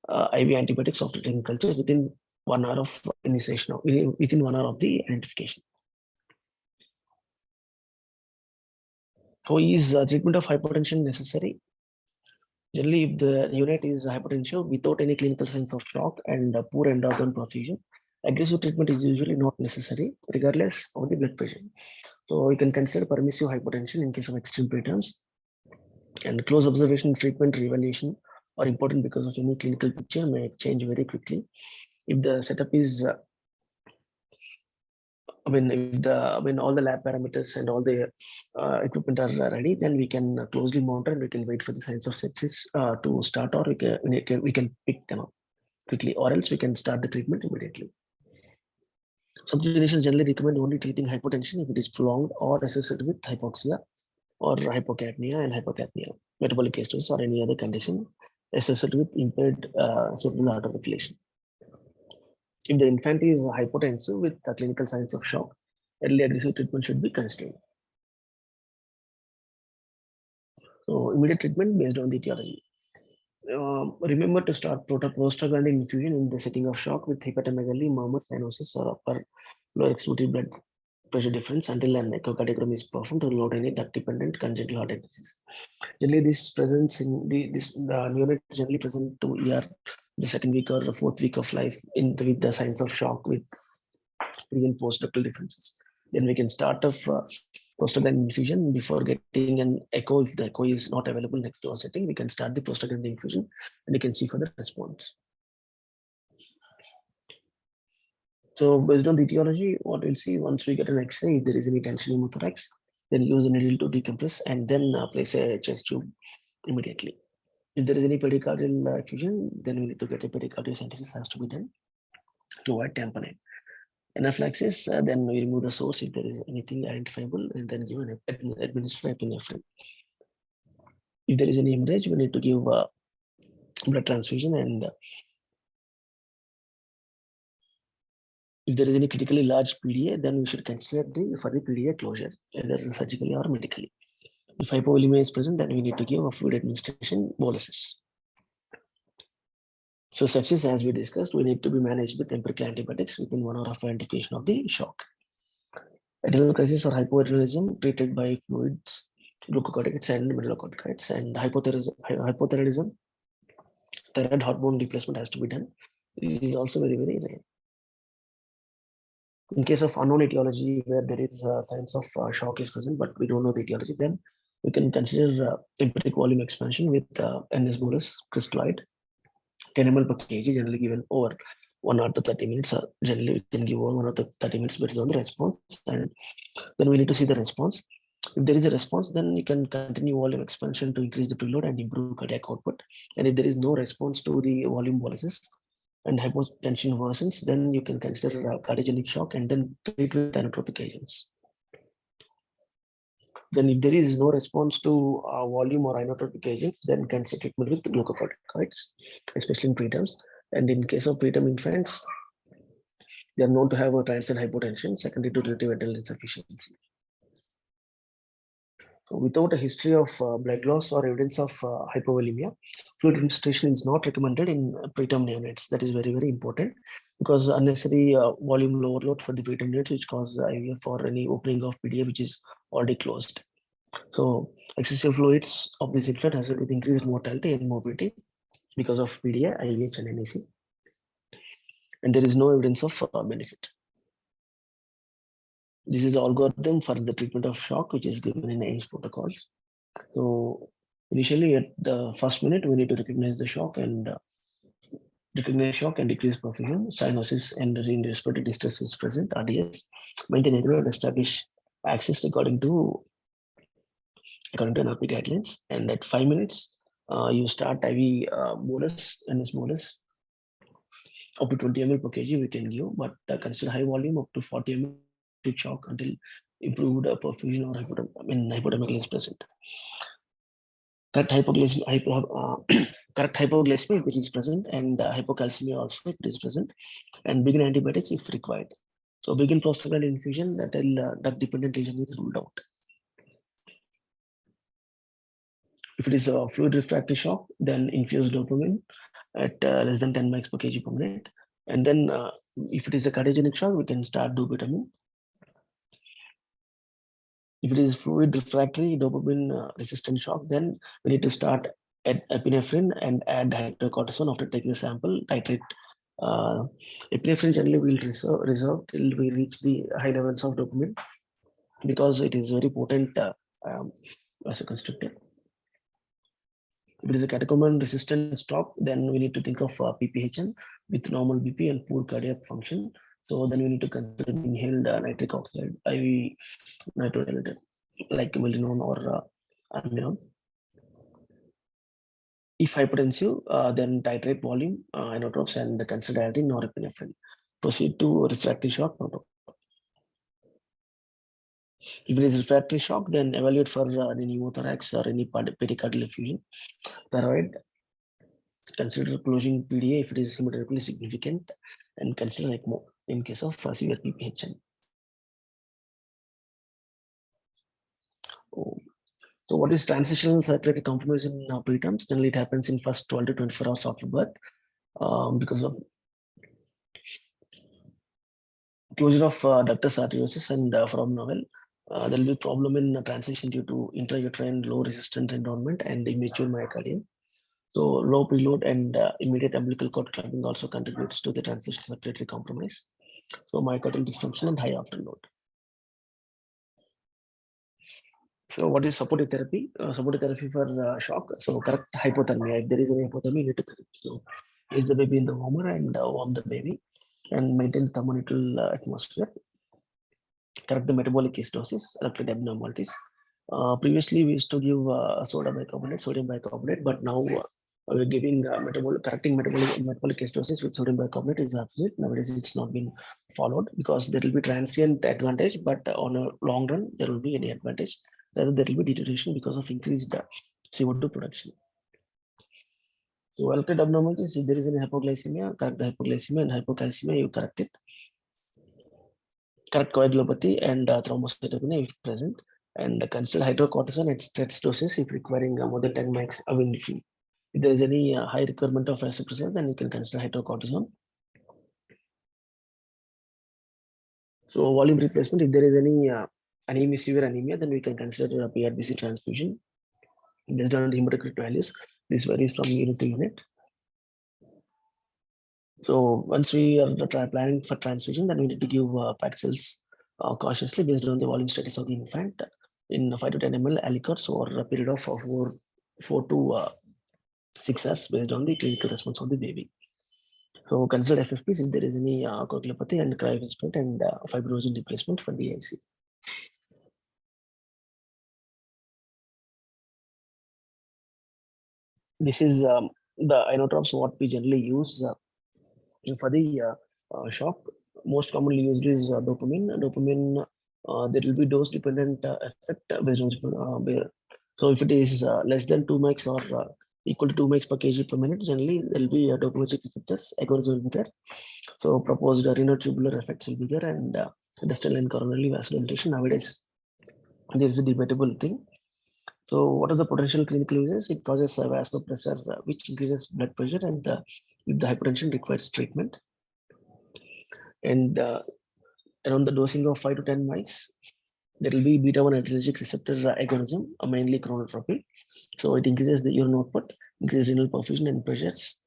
IV antibiotics after taking culture within 1 hour of initiation, within 1 hour of the identification. So is treatment of hypertension necessary? Generally, if the unit is hypertensive without any clinical signs of shock and poor end-organ perfusion, aggressive treatment is usually not necessary, regardless of the blood pressure. So we can consider permissive hypertension in case of extreme preterms, and close observation, frequent reevaluation are important because of any clinical picture may change very quickly. If the setup is when all the lab parameters and all the equipment are ready, then we can closely monitor and we can wait for the signs of sepsis to start, or we can pick them up quickly, or else we can start the treatment immediately. Some clinicians generally recommend only treating hypotension if it is prolonged or associated with hypoxia or hypocapnia and hypocapnia, metabolic acidosis, or any other condition associated with impaired cerebral articulation. If the infant is hypotensive with clinical signs of shock, early aggressive treatment should be considered. So immediate treatment based on the etiology. Remember to start prostaglandin infusion in the setting of shock with hepatomegaly, murmur, cyanosis, or upper lower extremity blood pressure difference until an echocardiogram is performed to rule out any duct-dependent congenital heart disease. Generally, this presents in the neonate generally present to ER the second week or the fourth week of life with the signs of shock with pre and post ductal differences. Then we can start off prostaglandin infusion before getting an echo. If the echo is not available next to our setting, we can start the prostaglandin infusion and you can see for the response. So based on the etiology, what we'll see once we get an X-ray, if there is any tension in pneumothorax, then use a needle to decompress and then place a chest tube immediately. If there is any pericardial effusion, then we need to get a pericardiocentesis has to be done to avoid tamponade. Anaphylaxis, then we remove the source if there is anything identifiable and then give an administer epinephrine. If there is any hemorrhage, we need to give blood transfusion, and if there is any critically large PDA, then we should consider for the PDA closure, either surgically or medically. If hypovolemia is present, then we need to give a fluid administration boluses. So sepsis, as we discussed, we need to be managed with empirical antibiotics within 1 hour of identification of the shock. Adrenal crisis or hypoadrenalism treated by fluids, glucocorticoids and mineralocorticoids, and hypothyroidism, thyroid hormone replacement has to be done. It is also very, very rare. In case of unknown etiology, where there is signs of shock is present, but we don't know the etiology, then we can consider empiric volume expansion with NS bolus crystalloid, 10 ml per kg, generally given over 1 hour to 30 minutes. Generally, we can give over 1 hour to 30 minutes based on the response, and then we need to see the response. If there is a response, then you can continue volume expansion to increase the preload and improve cardiac output. And if there is no response to the volume boluses and hypotension worsens, then you can consider cardiogenic shock and then treat with inotropic agents. Then if there is no response to volume or inotropic agents, then consider treatment with glucocorticoids, especially in preterms. And in case of preterm infants, they are known to have a transient hypotension secondary to relative adrenal insufficiency. So without a history of blood loss or evidence of hypovolemia, fluid administration is not recommended in preterm neonates. That is very, very important, because unnecessary volume overload for the preterm neonates, which causes IVF or any opening of PDA, which is already closed. So excessive fluids of this infant has with increased mortality and morbidity because of PDA, IVH, and NAC. And there is no evidence of benefit. This is the algorithm for the treatment of shock, which is given in AIMS protocols. So initially, at the first minute, we need to recognize the shock and decrease perfusion. Cyanosis and respiratory distress is present, RDS. Maintain and establish access according to NRP guidelines. And at 5 minutes, you start IV bolus, NS bolus, up to 20 ml per kg we can give, but consider high volume up to 40 ml to shock until improved perfusion or hypotomegaly is present. Correct hypoglycemia if it is present, and hypocalcemia also if it is present, and begin antibiotics if required. So begin prostaglandin infusion until duct-dependent lesion is ruled out. If it is a fluid refractory shock, then infuse dopamine at less than 10 mg per kg per minute, And then if it is a cardiogenic shock, we can start dopamine. If it is fluid refractory dopamine resistant shock, then we need to start at epinephrine and add hydrocortisone after taking a sample, titrate. Uh, Epinephrine generally will reserve till we reach the high levels of dopamine because it is very potent um, vasoconstrictor. If it is a catecholamine resistant shock, then we need to think of PPHN with normal BP and poor cardiac function. So then we need to consider inhaled nitric oxide, IV nitrodilator, like milrinone or amnione. If hypertensive, then titrate volume, inotropes, and consider adding norepinephrine. Proceed to refractory shock protocol. If it is refractory shock, then evaluate for any pneumothorax or any pericardial effusion. Thyroid, consider closing PDA if it is hemodynamically significant, and consider ECMO in case of severe PPHN. Oh. So what is transitional circulatory compromise in preterms? Generally, it happens in first 12 to 24 hours after birth because of closure of ductus arteriosus and from novel. There will be problem in transition due to intrauterine low resistance environment and immature myocardium. So low preload and immediate umbilical cord clamping also contributes to the transitional circulatory compromise. So myocardial dysfunction and high afterload. So what is supportive therapy? Supportive therapy for shock. So correct hypothermia. If there is any hypothermia, you need to correct. So place the baby in the warmer and warm the baby and maintain thermoneutral atmosphere. Correct the metabolic acidosis, electrolyte abnormalities. Previously, we used to give sodium bicarbonate, but now we're giving correcting metabolic acidosis with sodium bicarbonate is absolute. Nowadays, it's not been followed because there will be transient advantage, but on a long run, there will be any advantage. Rather, there will be deterioration because of increased CO2 production. So, electrolyte abnormalities, if there is any hypoglycemia, correct the hypoglycemia and hypocalcemia, you correct it. Correct coagulopathy and thrombocytopenia if present, and consider hydrocortisone at stretch doses if requiring more than 10 mics. I mean, if there is any high requirement of vasopressin, then you can consider hydrocortisone. So volume replacement, if there is any anemia, severe anemia, then we can consider a PRBC transfusion based on the hematocrit values. This varies from unit to unit. So once we are planning for transfusion, then we need to give packed cells cautiously based on the volume status of the infant in 5 to 10 ml aliquots over a period of 4 to 6 hours based on the clinical response of the baby. So consider FFPs if there is any coagulopathy and cryorestraint and fibrinogen replacement for DIC. This is the inotropes what we generally use for the shock. Most commonly used is dopamine. Dopamine, there will be dose dependent effect based on so if it is less than 2 mics or equal to 2 mics per kg per minute, generally there will be dopaminergic receptors, agonism will be there. So proposed renotubular effects will be there, and distal and coronary vasodilation. Nowadays, there is a debatable thing. So what are the potential clinical uses? It causes vasopressor, which increases blood pressure, and if the hypertension requires treatment. And around the dosing of 5 to 10 mics, there will be beta-1 adrenergic receptor agonism, mainly chronotropy. So it increases the urine output, increases renal perfusion and pressures.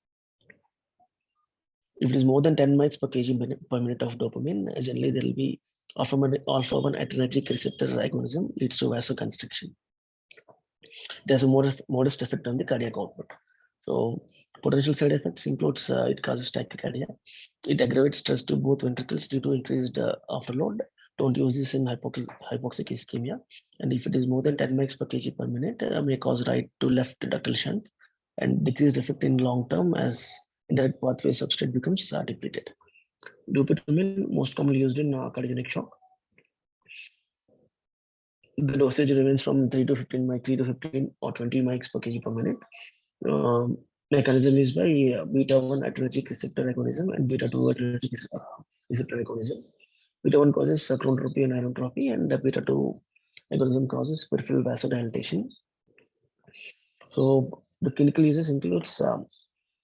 If it is more than 10 mics per kg per minute of dopamine, generally there will be alpha-1 adrenergic receptor agonism leads to vasoconstriction. It has a modest effect on the cardiac output. So potential side effects includes it causes tachycardia. It aggravates stress to both ventricles due to increased afterload. Don't use this in hypoxic ischemia. And if it is more than 10 mics per kg per minute, may cause right to left ductal shunt and decreased effect in long term as indirect pathway substrate becomes depleted. Dopamine, most commonly used in cardiogenic shock. The dosage remains from 3 to 15 mics, 3 to 15 or 20 mics per kg per minute. Mechanism is by beta-1 adrenergic receptor agonism and beta-2 adrenergic receptor agonism. Beta-1 causes chronotropy and inotropy, and the beta-2 agonism causes peripheral vasodilatation. So the clinical uses includes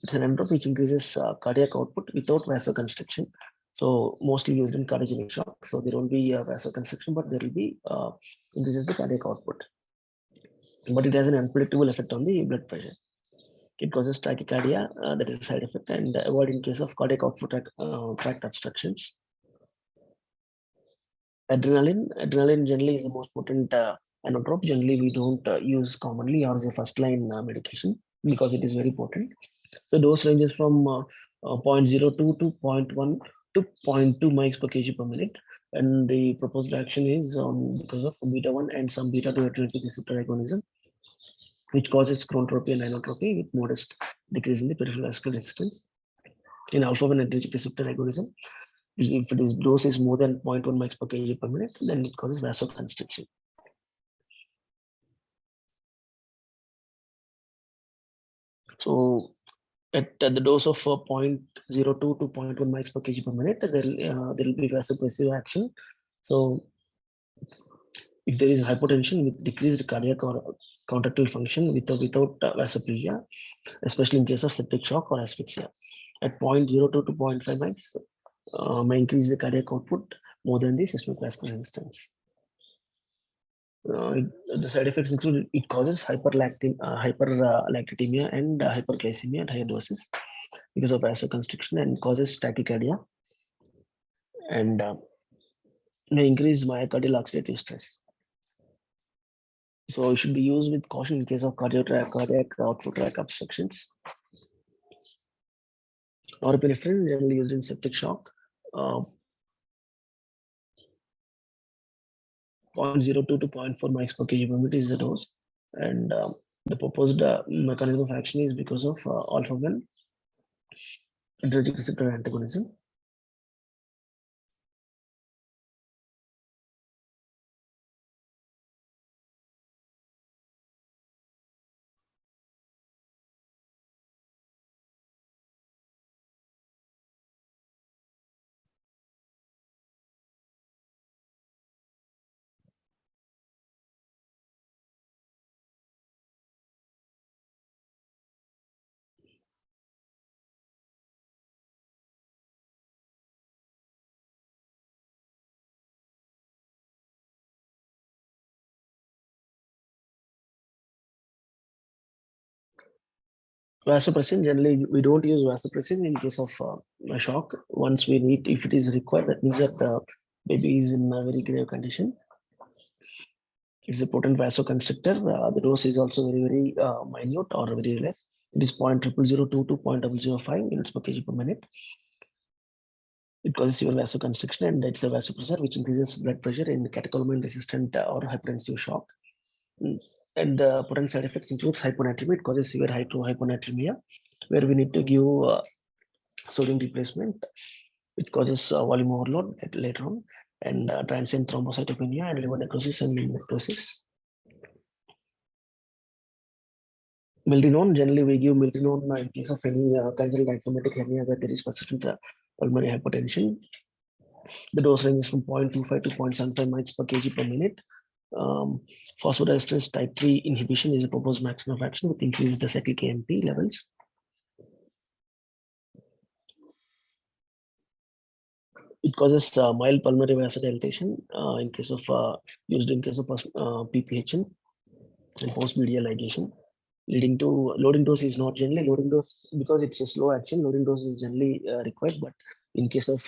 It's an envelope which increases cardiac output without vasoconstriction. So mostly used in cardiogenic shock. So there won't be vasoconstriction, but there will be increases the cardiac output. But it has an unpredictable effect on the blood pressure. It causes tachycardia, that is a side effect, and avoid in case of cardiac output tract obstructions. Adrenaline generally is the most potent anotrope. Generally, we don't use commonly or as a first line medication because it is very potent. The dose ranges from 0.02 to zero point 0.1 to 0.2 mics per kg per minute. And the proposed action is because of beta 1 and some beta 2 adrenergic receptor agonism, which causes chronotropy and inotropy with modest decrease in the peripheral vascular resistance. In alpha 1 adrenergic receptor agonism, if its dose is more than 0.1 mics per kg per minute, then it causes vasoconstriction. So at the dose of 0.02 to 0.1 mics per kg per minute, there will be vasopressive action. So if there is hypotension with decreased cardiac or contractile function without vasopressia, especially in case of septic shock or asphyxia, at 0.02 to 0.5 mics may increase the cardiac output more than the systemic vascular resistance. The side effects include it causes hyperlactatemia and hyperglycemia at higher doses because of vasoconstriction and causes tachycardia and may increase myocardial oxidative stress. So it should be used with caution in case of cardiac outflow tract obstructions. Norepinephrine generally used in septic shock. 0.02 to 0.4 mics per kg per minute is the dose, and the proposed mechanism of action is because of alpha 1 adrenergic receptor antagonism. Vasopressin, generally we don't use vasopressin in case of a shock. Once we need, if it is required, that means that the baby is in a very grave condition. It's a potent vasoconstrictor. The dose is also very minute or very less. It is 0.0002 to 0.005 units per kg per minute. It causes severe vasoconstriction and it's a vasopressor which increases blood pressure in catecholamine resistant or hypertensive shock. And the potent side effects includes hyponatremia. It causes severe hyponatremia, where we need to give sodium replacement. It causes volume overload later on, and transient thrombocytopenia and liver necrosis and liver necrosis. Milrinone, generally we give milrinone in case of any congenital diaphragmatic hernia where there is persistent pulmonary hypertension. The dose ranges from 0.25 to 0.75 mics per kg per minute. Phosphodiesterase type 3 inhibition is a proposed mechanism of action with increased cyclic AMP levels. It causes mild pulmonary vasodilatation in case of used in case of PPHN and post-medial ligation, leading to loading dose is not generally loading dose because it's a slow action. Loading dose is generally required, but in case of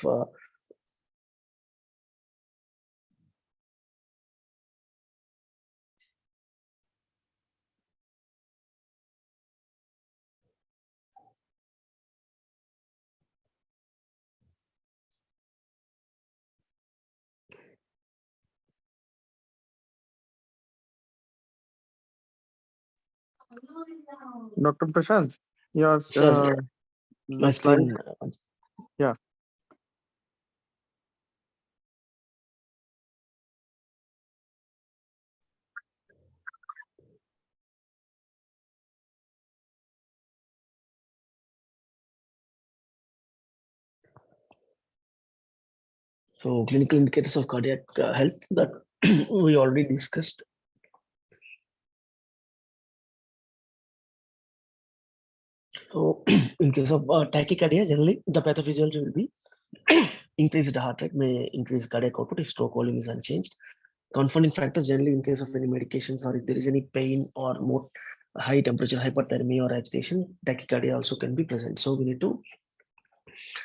Dr. Prashant, your
sir, my
the slide,
screen.
yeah.
So clinical indicators of cardiac health that we already discussed. So in case of tachycardia, generally the pathophysiology will be increased heart rate may increase cardiac output if stroke volume is unchanged. Confounding factors generally in case of any medications or if there is any pain or more high temperature, hyperthermia or agitation, tachycardia also can be present. So we need to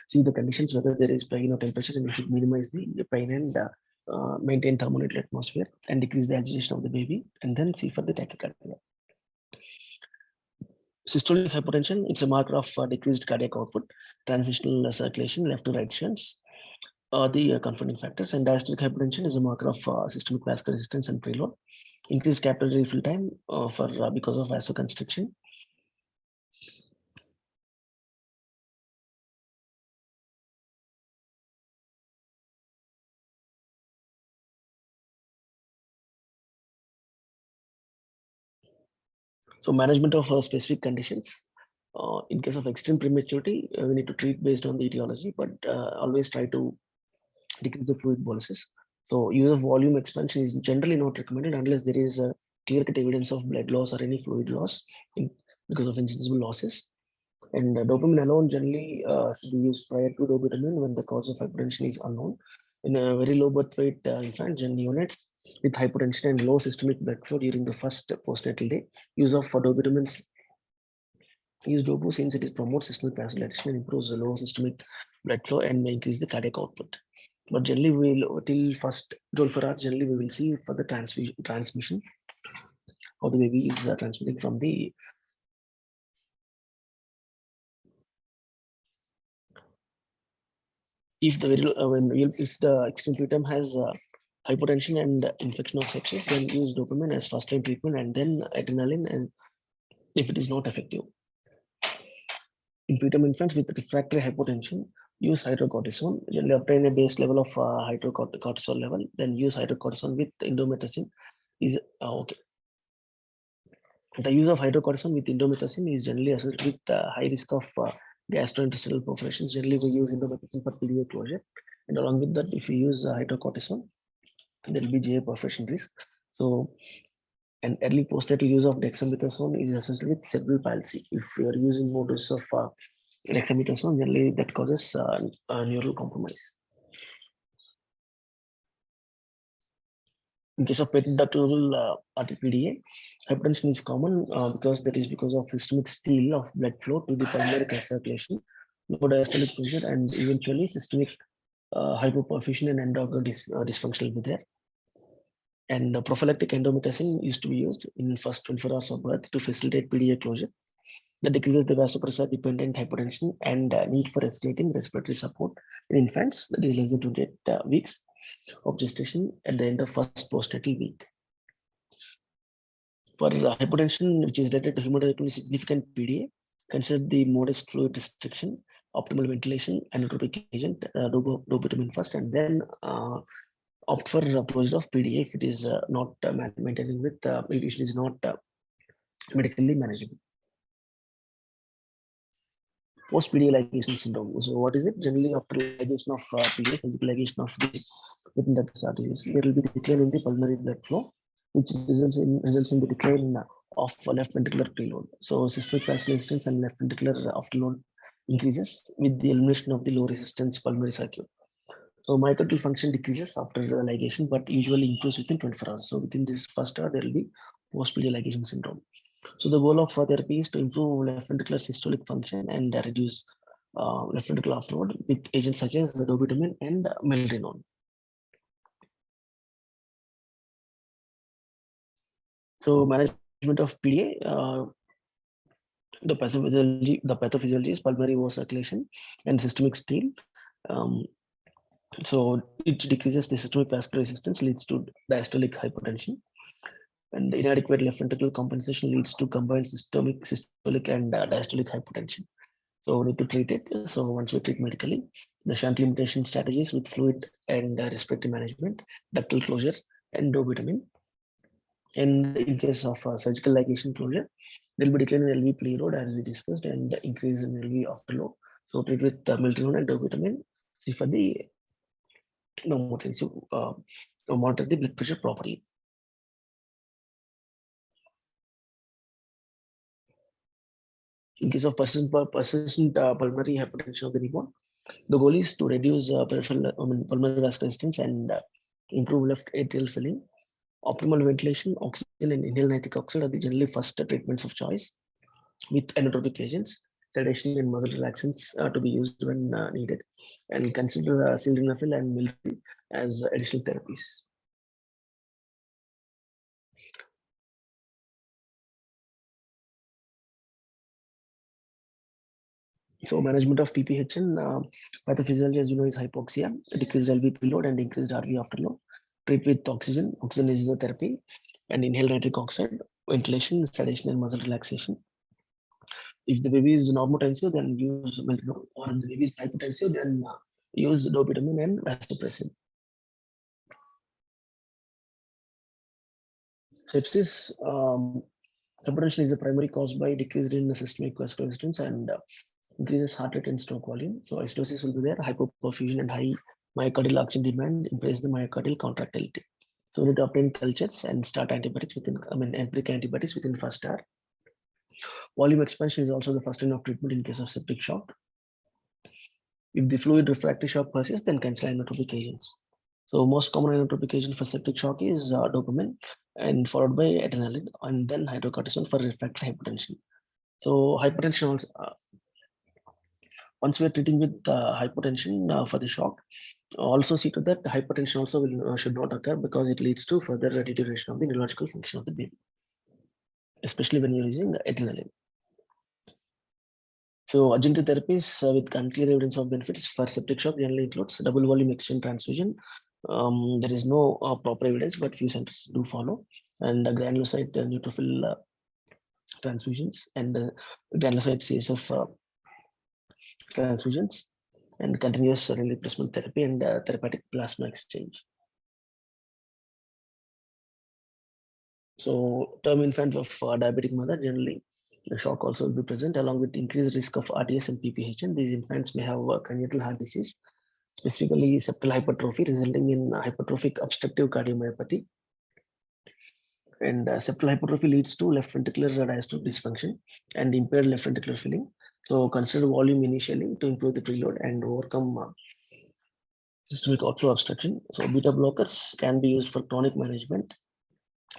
see the conditions whether there is pain or temperature, and we should minimize the pain and maintain thermonuclear atmosphere and decrease the agitation of the baby, and then see for the tachycardia. Systolic hypotension, it's a marker of decreased cardiac output, transitional circulation, left to right shunts, the confounding factors. And diastolic hypotension is a marker of systemic vascular resistance and preload, increased capillary refill time because of vasoconstriction. So management of specific conditions. In case of extreme prematurity, we need to treat based on the etiology, but always try to decrease the fluid boluses. So use of volume expansion is generally not recommended unless there is a clear-cut evidence of blood loss or any fluid loss because of insensible losses. And dopamine alone generally should be used prior to dobutamine when the cause of hypertension is unknown. In a very low birth weight infants and neonates with hypertension and low systemic blood flow during the first postnatal day, use of dobutamine use dobu since it promotes systemic vasodilation and improves the low systemic blood flow and may increase the cardiac output. But generally, we'll till first 12 hours, generally we will see for the transmission how the baby is transmitting from the. If the if the extreme preterm has hypotension and infection of sepsis, then use dopamine as first line treatment and then adrenaline, and if it is not effective. In preterm infants with refractory hypotension, use hydrocortisone. Generally obtain a base level of hydrocortisone level, then use hydrocortisone with indomethacin is okay. The use of hydrocortisone with indomethacin is generally associated with high risk of gastrointestinal perforations. Generally, we use indomethacin for PDA closure, and along with that, if we use hydrocortisone, there will be GA perforation risk. So, an early postnatal use of dexamethasone is associated with cerebral palsy. If you are using more doses of dexamethasone, generally that causes neural compromise. In case of pediatrical RTPDA, hypertension is common because of systemic steal of blood flow to the pulmonary circulation, low diastolic pressure, and eventually systemic hypoperfusion and endocrine dysfunction will be there. And prophylactic endomethacin is to be used in first 24 hours of birth to facilitate PDA closure. That decreases the vasopressor dependent hypertension and need for escalating respiratory support in infants that is less than 28 weeks of gestation at the end of first postnatal week. For hypertension, which is related to hemodynamically significant PDA, consider the modest fluid restriction, optimal ventilation, inotropic agent, dobutamine first, and then opt for closure of PDA if it is not maintaining with, if it is not medically manageable. Post-PDA ligation syndrome. So what is it? Generally, after ligation of PDA, surgical ligation of the within that arteries, there will be decline in the pulmonary blood flow, which results in the decline of left ventricular preload. So systemic vascular resistance and left ventricular afterload increases with the elimination of the low resistance pulmonary circuit. So myocardial function decreases after ligation, but usually improves within 24 hours. So within this first hour, there will be post-PDA ligation syndrome. So the goal of therapy is to improve left ventricular systolic function and reduce left ventricular afterload with agents such as dobutamine and milrinone. So management of PDA, the pathophysiology is pulmonary overcirculation and systemic steal. So it decreases the systemic vascular resistance, leads to diastolic hypertension. And inadequate left ventricular compensation leads to combined systolic and diastolic hypertension. So we need to treat it. So once we treat medically, the shunt limitation strategies with fluid and respiratory management, ductal closure, and dobutamine. And in case of surgical ligation closure, there will be decline in LV preload as we discussed, and increase in LV afterload. So treat with milrinone and dobutamine. See for the pneumotensive, monitor the blood pressure properly. In case of persistent pulmonary hypertension of the newborn, the goal is to reduce pulmonary vascular resistance and improve left atrial filling. Optimal ventilation, oxygen, and inhaled nitric oxide are the generally first treatments of choice, with inotropic agents, sedation, and muscle relaxants to be used when needed, and consider sildenafil and milrinone as additional therapies. So management of PPHN, pathophysiology, as you know, is hypoxia, decreased LV preload and increased RV afterload. Treat with oxygen. Oxygen is the therapy, and inhaled nitric oxide, ventilation, sedation, and muscle relaxation. If the baby is normotensive, then use milrinone, or if the baby is hypotensive, then use dopamine and vasopressin. Sepsis, hypertension is the primary cause by decreased in systemic vascular resistance and increases heart rate and stroke volume. So acidosis will be there, hypoperfusion and high myocardial oxygen demand increase the myocardial contractility. So we need to obtain cultures and start antibiotics within, empiric antibiotics within first hour. Volume expansion is also the first line of treatment in case of septic shock. If the fluid refractory shock persists, then cancel inotropic agents. So most common inotropic agent for septic shock is dopamine, and followed by adrenaline, and then hydrocortisone for refractory hypertension. So hypertension also, once we are treating with hypertension for the shock, also see to that hypertension also will, should not occur, because it leads to further deterioration of the neurological function of the baby, especially when you're using adrenaline. So adjunctive therapies with unclear evidence of benefits for septic shock generally includes double volume exchange transfusion. There is no proper evidence, but few centers do follow, and granulocyte neutrophil transfusions and granulocyte CSF transfusions, and continuous renal replacement therapy and therapeutic plasma exchange. So term infant of diabetic mother, generally the shock also will be present, along with increased risk of RDS and PPHN. These infants may have congenital heart disease, specifically septal hypertrophy, resulting in hypertrophic obstructive cardiomyopathy. And septal hypertrophy leads to left ventricular diastolic dysfunction and impaired left ventricular filling. So consider volume initially to improve the preload and overcome systemic outflow obstruction. So beta blockers can be used for chronic management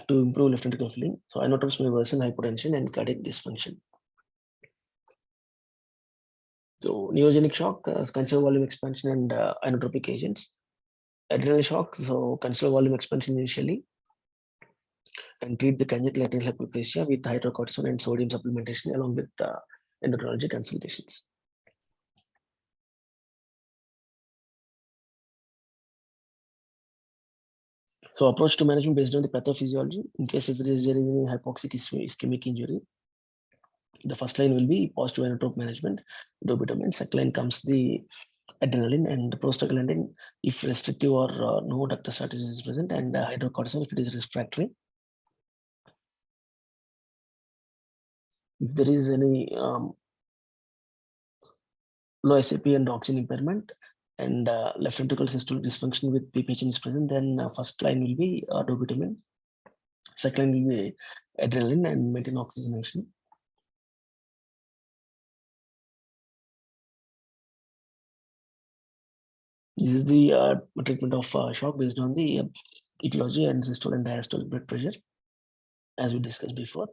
to improve left ventricular filling. So inotropes may worsen hypotension and cardiac dysfunction. So neogenic shock, consider volume expansion and inotropic agents. Adrenal shock, so consider volume expansion initially and treat the congenital adrenal hyperplasia with hydrocortisone and sodium supplementation along with endocrinology consultations. So approach to management based on the pathophysiology. In case if there is any hypoxic ischemic injury, the first line will be positive inotrope management, dopamine. Second line comes the adrenaline and prostaglandin if restrictive or no ductal status is present, and hydrocortisone if it is refractory. If there is any low SAP and oxygen impairment and left ventricular systolic dysfunction with PPHN is present, then first line will be dopamine. Second line will be adrenaline and maintain oxygenation. This is the treatment of shock based on the etiology and systolic and diastolic blood pressure, as we discussed before.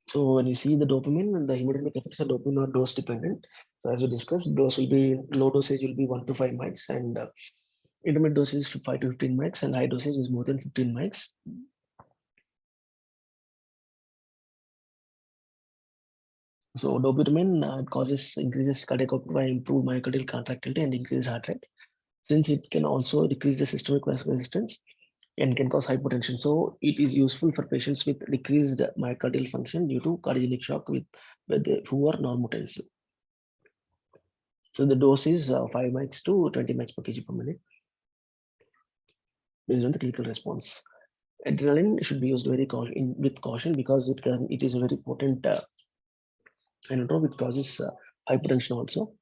So when you see the dopamine, the hemodynamic effects of dopamine are dose dependent. So as we discussed, dose will be low dosage will be 1 to 5 mics, and intermediate dosage 5 to 15 mics, and high dosage is more than 15 mics. So dopamine increases cardiac output by improved myocardial contractility and increased heart rate. Since it can also decrease the systemic vascular resistance and can cause hypotension. So it is useful for patients with decreased myocardial function due to cardiogenic shock who are normotensive. So the dose is 5 mics to 20 mics per kg per minute based on the clinical response. Adrenaline should be used with caution, because it is a very potent inotrope. It causes hypertension also.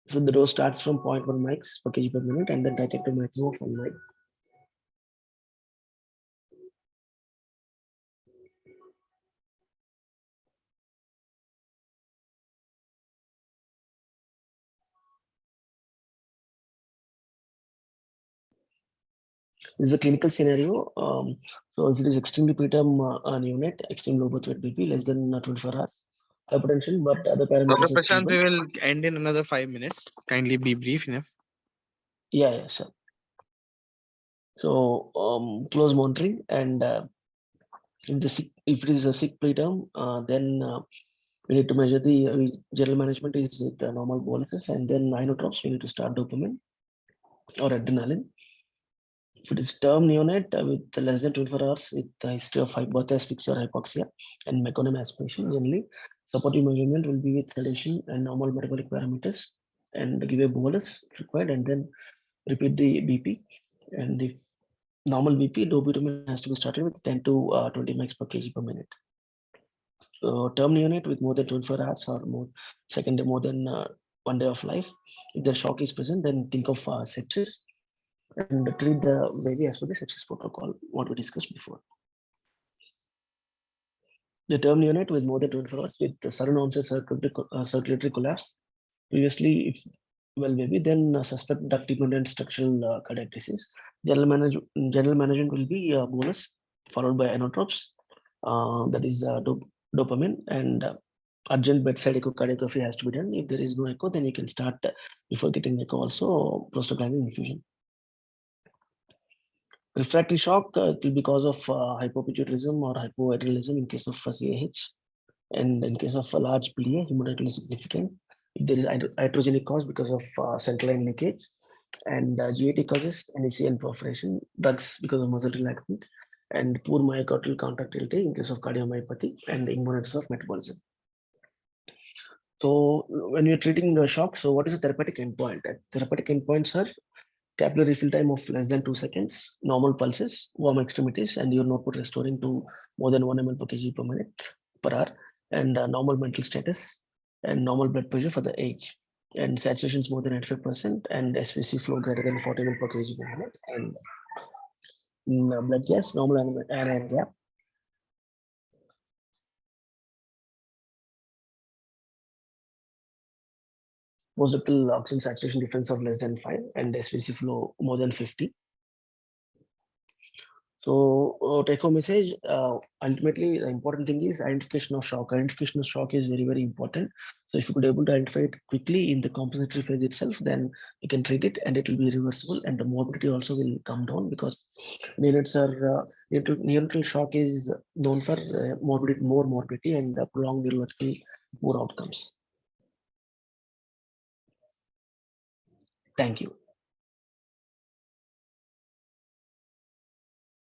So the dose starts from 0.1 mics per kg per minute and then titrate to maximum of 1 mic. This is a clinical scenario. So if it is extremely preterm neonate, extreme low birth weight BP, less than 24 hours, hypertension, but other
Dr.
parameters are
Prashant,
stable.
we will end in another 5 minutes. Kindly be brief enough.
Yeah, sure. So close monitoring, and if it is a sick preterm, then we need to measure the general management is with the normal boluses, and then inotropes we need to start dopamine or adrenaline. If it is term neonate with less than 24 hours with a history of birth asphyxia or hypoxia and meconium aspiration, generally supportive measurement will be with sedation and normal metabolic parameters, and give a bolus if required, and then repeat the BP. And if normal BP, dopamine has to be started with 10 to 20 mg per kg per minute. Term neonate with more than 24 hours or more, second day more than 1 day of life. If the shock is present, then think of sepsis and treat the baby as per the sepsis protocol, what we discussed before. The term neonate with more than 24 hours with the sudden onset circulatory collapse. Previously, if well baby, then suspect duct-dependent structural cardiac disease. General management will be bolus followed by inotropes, that is dopamine, and urgent bedside echocardiography has to be done. If there is no echo, then you can start before getting echo also prostaglandin infusion. Refractory shock it will be because of hypopituitarism or hypoadrenalism in case of CAH, and in case of a large PDA, hemodynamically significant. If there is iatrogenic cause because of central line leakage, and GAT causes NEC and perforation, drugs because of muscle relaxant, and poor myocardial contractility in case of cardiomyopathy, and ignorance of metabolism. So when you're treating the shock, so what is the therapeutic endpoint? Therapeutic endpoints are capillary refill time of less than 2 seconds, normal pulses, warm extremities, and urine output restoring to more than 1 ml per kg per minute per hour, and normal mental status, and normal blood pressure for the age, and saturations more than 95%, and SVC flow greater than 40 ml per kg per minute, and in blood gas, normal anion gap. Postductal oxygen saturation difference of less than 5, and SVC flow more than 50. So take home message, ultimately the important thing is identification of shock. Identification of shock is very, very important. So if you could able to identify it quickly in the compensatory phase itself, then you can treat it and it will be reversible, and the morbidity also will come down, because neonatal shock is known for more morbidity and prolonged neurological poor outcomes. Thank you.